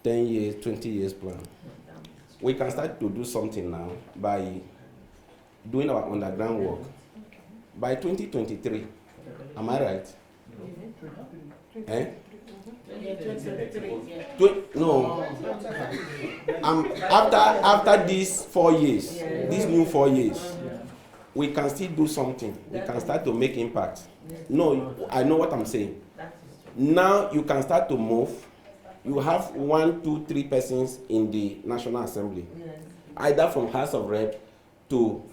10 years, 20 years plan. We can start to do something now by doing our underground work. By 2023, am I right? Eh? No. After these 4 years, these new 4 years, we can still do something. We can start to make impact. No, I know what I'm saying. Now you can start to move. You have 1, 2, 3 persons in the National Assembly, either from House of Rep to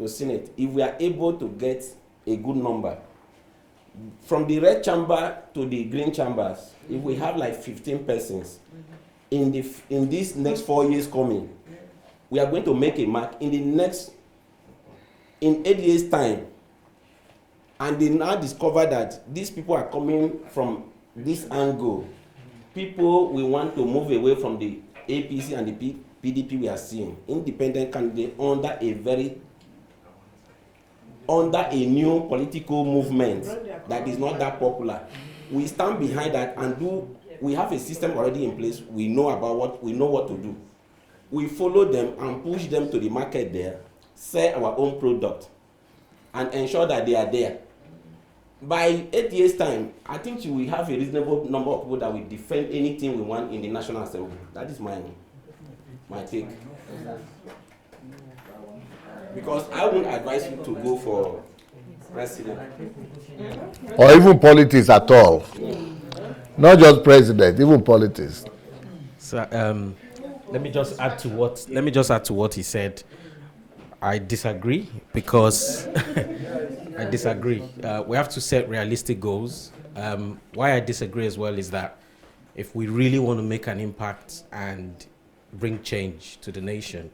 Senate. If we are able to get a good number, from the red chamber to the green chambers, if we have like 15 persons in this next 4 years coming, we are going to make a mark in 8 years' time. And they now discover that these people are coming from this angle. People we want to move away from the APC and the PDP we are seeing. Independent candidate under a new political movement that is not that popular. We stand behind that and we have a system already in place. We know what to do. We follow them and push them to the market there, sell our own product, and ensure that they are there. By 8 years' time, I think we have a reasonable number of people that will defend anything we want in the National Assembly. That is my my take. Because I wouldn't advise you to go for president. Or even politics at all. Not just president, even politics. So let me just add to what he said. I disagree because I disagree. We have to set realistic goals. Why I disagree as well is that if we really want to make an impact and bring change to the nation,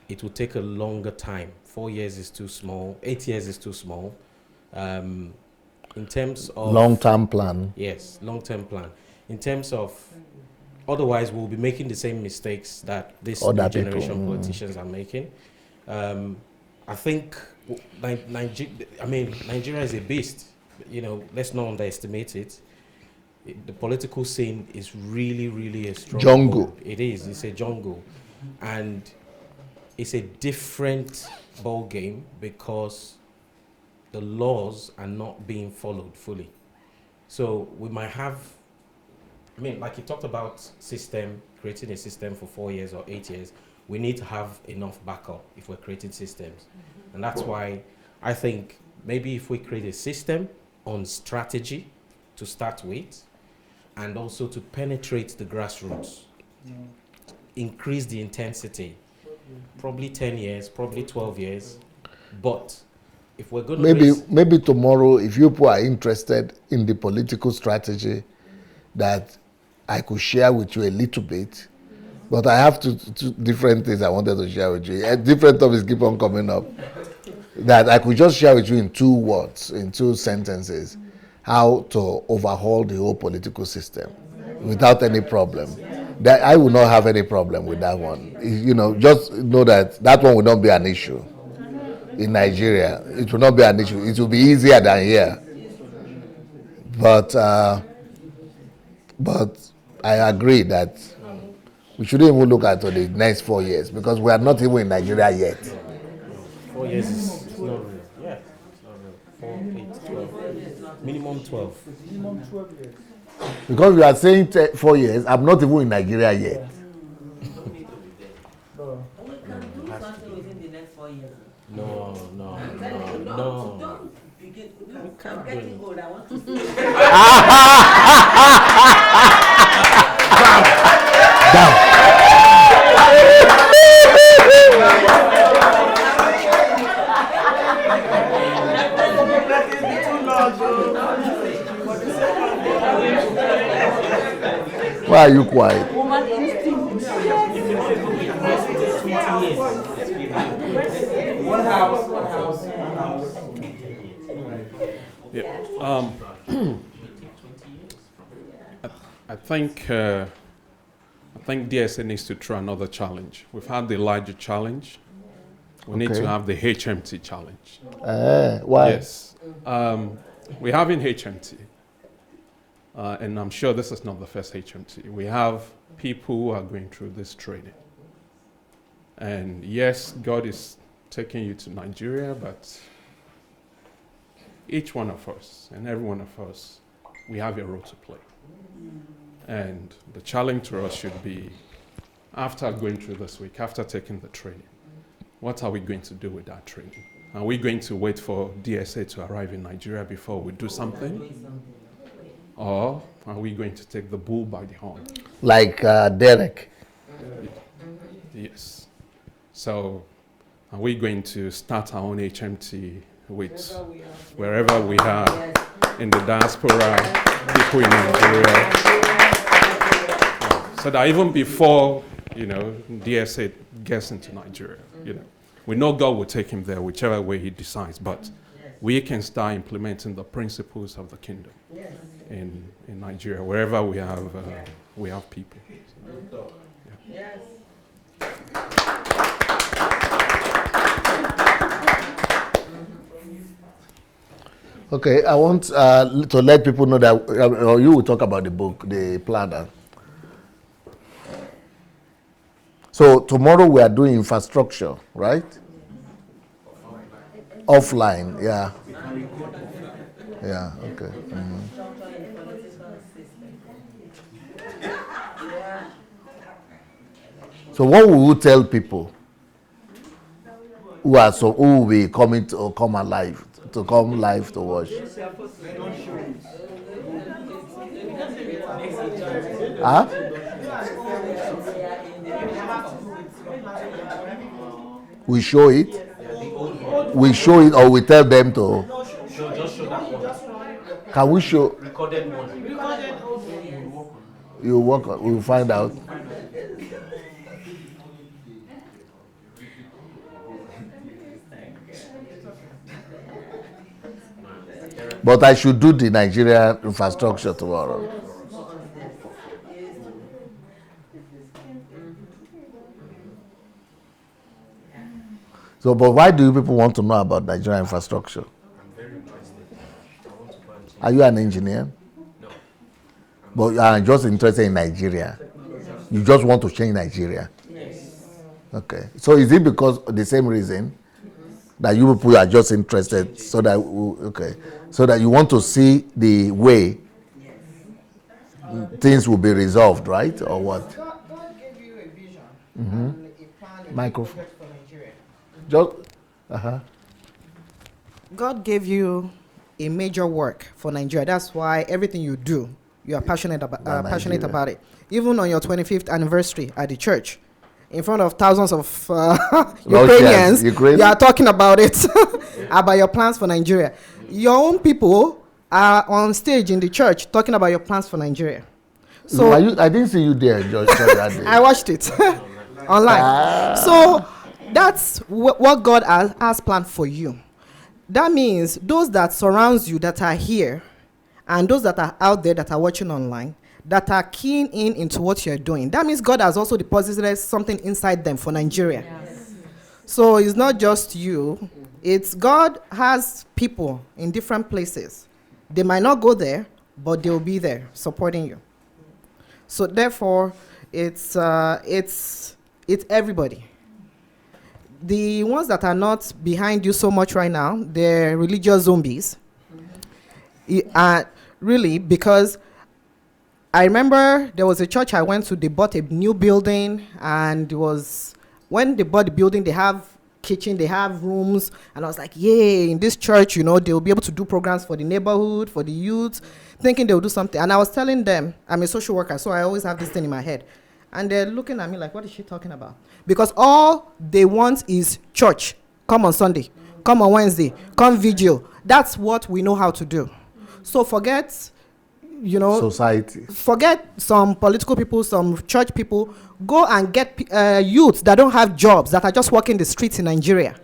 it will take a longer time. 4 years is too small. 8 years is too small. In terms of long-term plan. Yes, long-term plan. In terms of, otherwise we'll be making the same mistakes that this new generation politicians are making. I think Nigeria is a beast. You know, let's not underestimate it. The political scene is really, really a strong jungle. It is. It's a jungle, and it's a different ball game because the laws are not being followed fully. So we might have, like you talked about creating a system for 4 years or 8 years. We need to have enough backup if we're creating systems. And that's why I think maybe if we create a system on strategy to start with, and also to penetrate the grassroots, increase the intensity, probably 10 years, probably 12 years. But if we're going to maybe tomorrow, if you are interested in the political strategy, that I could share with you a little bit. But I have two different things I wanted to share with you. Different topics keep on coming up. That I could just share with you in 2 words, in 2 sentences, how to overhaul the whole political system without any problem. That I will not have any problem with that one. You know, just know that one will not be an issue in Nigeria. It will not be an issue. It will be easier than here. But I agree that we shouldn't even look at the next 4 years because we are not even in Nigeria yet. 4 years is not real. Yeah, it's not real. 4, 8, 12. Minimum 12. Minimum 12 years. Because we are saying 4 years, I'm not even in Nigeria yet. No. Why are you quiet? Yeah. I think DSA needs to try another challenge. We've had the larger challenge. We need to have the HMT challenge. Why? Yes. We're having HMT. And I'm sure this is not the first HMT. We have people who are going through this training. And yes, God is taking you to Nigeria, but each one of us and every one of us, we have a role to play. And the challenge to us should be, after going through this week, after taking the training, what are we going to do with that training? Are we going to wait for DSA to arrive in Nigeria before we do something? Or are we going to take the bull by the horn? Like Derek. Yes. So are we going to start our own HMT with wherever we are in the diaspora, people in Nigeria? So that even before, DSA gets into Nigeria, we know God will take him there, whichever way he decides, but we can start implementing the principles of the kingdom in Nigeria, wherever we have people. Yes. Okay, I want to let people know that you will talk about the book, the planner. So tomorrow we are doing infrastructure, right? Offline, yeah. Yeah, okay. Mm-hmm. So what will you tell people who will be coming to come live to watch? Huh? We show it. We show it, or we tell them to. Just show that one. Can we show? Recorded one. You work. We'll find out. But I should do the Nigeria infrastructure tomorrow. So, but why do you people want to know about Nigeria infrastructure? I'm very interested. I want to go and change. Are you an engineer? No. But you are just interested in Nigeria. You just want to change Nigeria. Yes. Okay. So is it because of the same reason that you people are just interested so that so that you want to see the way things will be resolved, right? Or what? God gave you a vision Mm-hmm. and a plan, a Microphone. project for Nigeria. Just God gave you a major work for Nigeria. That's why everything you do, you are passionate Nigeria. about it. Even on your 25th anniversary at the church, in front of thousands of Ukrainians, Ukraine. you are talking about it, about your plans for Nigeria. Your own people are on stage in the church talking about your plans for Nigeria. So I didn't see you there, George. That day. I watched it online. So that's what God has planned for you. That means those that surrounds you that are here and those that are out there that are watching online, that are keen into what you're doing. That means God has also deposited something inside them for Nigeria. Yes. So it's not just you. It's God has people in different places. They might not go there, but they'll be there supporting you. So therefore, it's everybody. The ones that are not behind you so much right now, they're religious zombies. Really, because I remember there was a church I went to, they bought a new building, and it was, when they bought the building, they have kitchen, they have rooms, and I was like, yay, in this church, they'll be able to do programs for the neighborhood, for the youth, thinking they'll do something. And I was telling them, I'm a social worker, so I always have this thing in my head. And they're looking at me like, what is she talking about? Because all they want is church. Come on Sunday, come on Wednesday, come vigil. That's what we know how to do. So forget, society. Forget some political people, some church people. Go and get youths that don't have jobs, that are just walking the streets in Nigeria.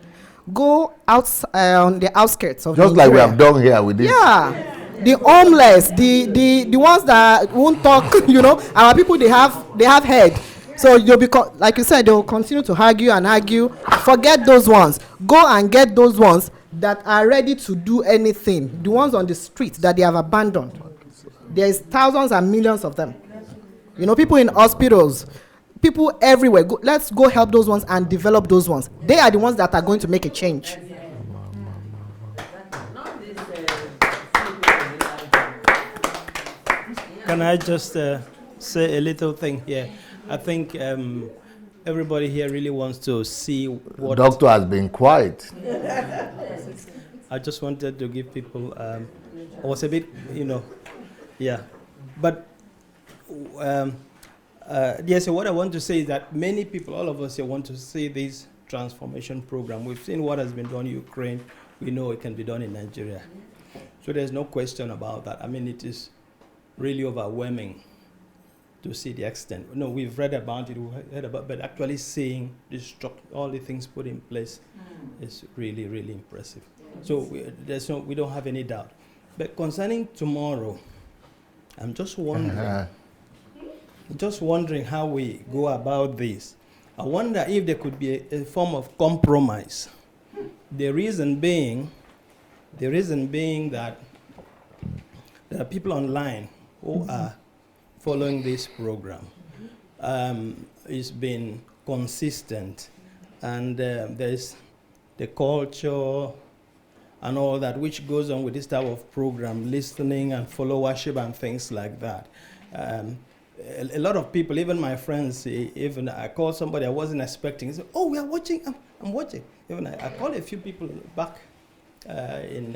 Go out on the outskirts of just Nigeria. Like we have done here with this. Yeah. The homeless, the ones that won't talk, our people, they have head. So you'll be, like you said, they'll continue to argue and argue. Forget those ones. Go and get those ones that are ready to do anything. The ones on the street that they have abandoned. There's thousands and millions of them. People in hospitals, people everywhere. Let's go help those ones and develop those ones. They are the ones that are going to make a change. Can I just say a little thing here? I think everybody here really wants to see what... The doctor has been quiet. I just wanted to give people... I was a bit, yeah. But, yes, so what I want to say is that many people, all of us here, want to see this transformation program. We've seen what has been done in Ukraine. We know it can be done in Nigeria. So there's no question about that. I mean, it is really overwhelming to see the extent. No, we've read about it, we've heard about, but actually seeing all the things put in place is really, really impressive. So we don't have any doubt. But concerning tomorrow, I'm just wondering how we go about this. I wonder if there could be a form of compromise. The reason being that there are people online who are following this program. It's been consistent, and there's the culture and all that which goes on with this type of program, listening and followership and things like that. a lot of people, even my friends, even I called somebody I wasn't expecting. He said, "Oh, we are watching. I'm watching." Even I called a few people back in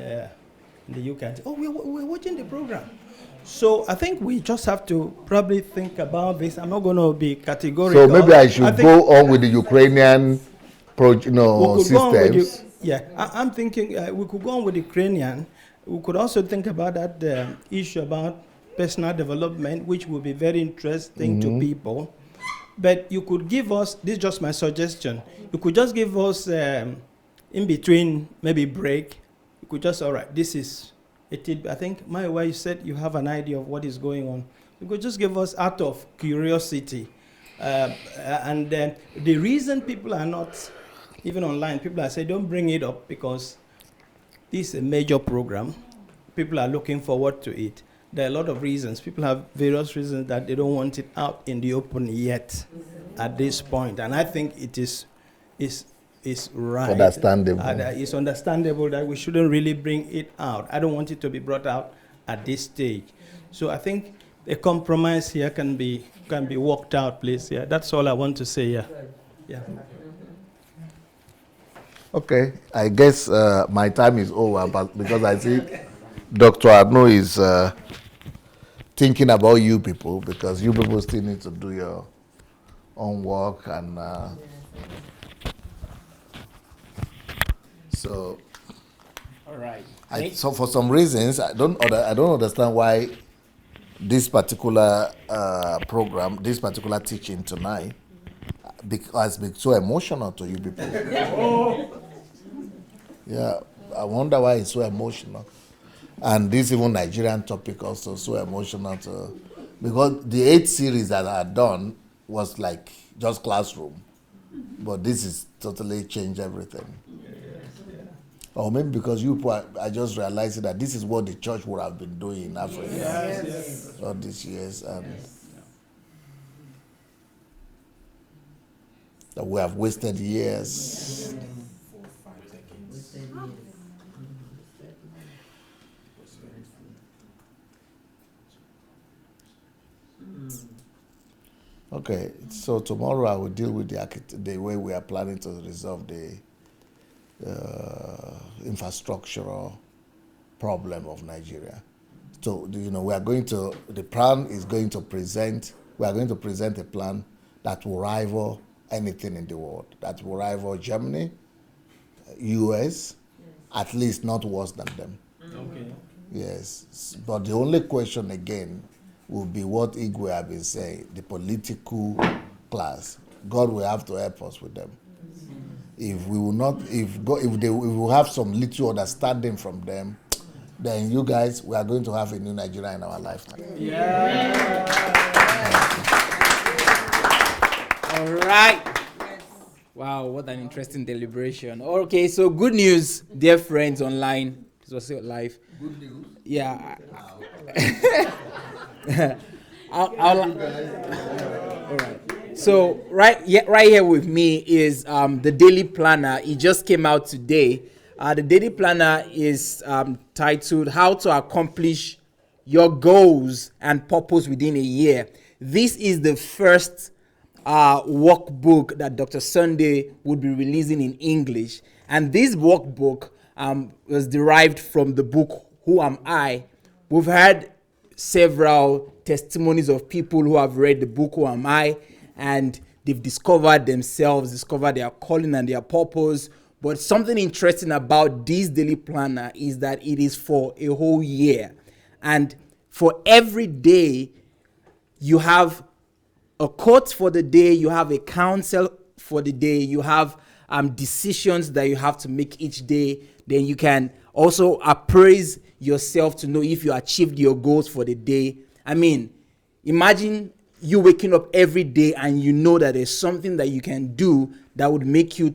the UK. And said, "Oh, we're watching the program." So I think we just have to probably think about this. I'm not going to be categorical. So maybe I should go on with the Ukrainian systems. I'm thinking we could go on with the Ukrainian. We could also think about that issue about personal development, which will be very interesting to people. But you could give us, this is just my suggestion, you could just give us in between maybe break, you could just, all right, this is a tidbit. I think my wife said you have an idea of what is going on. You could just give us out of curiosity. And the reason people are not, even online, people are saying don't bring it up because this is a major program. People are looking forward to it. There are a lot of reasons. People have various reasons that they don't want it out in the open yet at this point. And I think it is right. Understandable. It's understandable that we shouldn't really bring it out. I don't want it to be brought out at this stage. So I think a compromise here can be worked out, please. Yeah, that's all I want to say. Yeah. Okay, I guess my time is over, but because I see Dr. Arno is thinking about you people, because you people still need to do your own work, and so. All right. So for some reasons, I don't understand why this particular program, this particular teaching tonight, has been so emotional to you people. Yeah, I wonder why it's so emotional. And this even Nigerian topic also so emotional too. Because the 8 series that I had done was like just classroom. But this is totally changed everything. Or maybe because I just realized that this is what the church would have been doing in Africa all these years. And that we have wasted years. Okay, so tomorrow I will deal with the way we are planning to resolve the infrastructural problem of Nigeria. So, we are going to present a plan that will rival anything in the world, that will rival Germany, US, at least not worse than them. Okay. Yes, but the only question again will be what Igwe have been saying, the political class. God will have to help us with them. If we will not, if we will have some little understanding from them, then you guys, we are going to have a new Nigeria in our lifetime. Yeah. All right. Wow, what an interesting deliberation. Okay, so good news, dear friends online. This was still live. Good news. Yeah. All right. So right here with me is the daily planner. It just came out today. The daily planner is titled "How to Accomplish Your Goals and Purpose Within a Year." This is the first workbook that Dr. Sunday would be releasing in English, and this workbook was derived from the book "Who Am I?" We've had several testimonies of people who have read the book "Who Am I?" and they've discovered themselves, discovered their calling and their purpose. But something interesting about this daily planner is that it is for a whole year. And for every day, you have a quote for the day, you have a counsel for the day, you have decisions that you have to make each day. Then you can also appraise yourself to know if you achieved your goals for the day. I mean, imagine you waking up every day and you know that there's something that you can do that would make you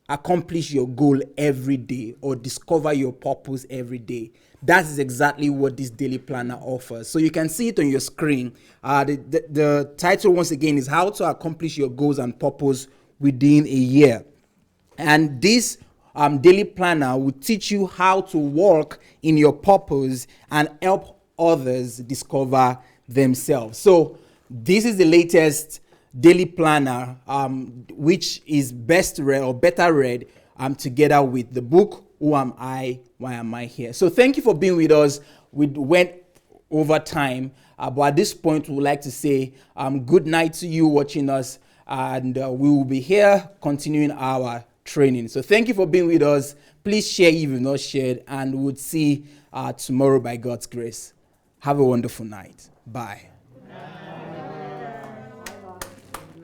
accomplish your goal every day or discover your purpose every day. That is exactly what this daily planner offers. So you can see it on your screen. The title once again is "How to Accomplish Your Goals and Purpose Within a Year." And this daily planner will teach you how to walk in your purpose and help others discover themselves. So This is the latest daily planner, which is best read or better read together with the book, Who Am I? Why Am I Here? So thank you for being with us. We went over time, but at this point, we would like to say good night to you watching us, and we will be here continuing our training. So thank you for being with us. Please share if you've not shared, and we'll see tomorrow by God's grace. Have a wonderful night. Bye.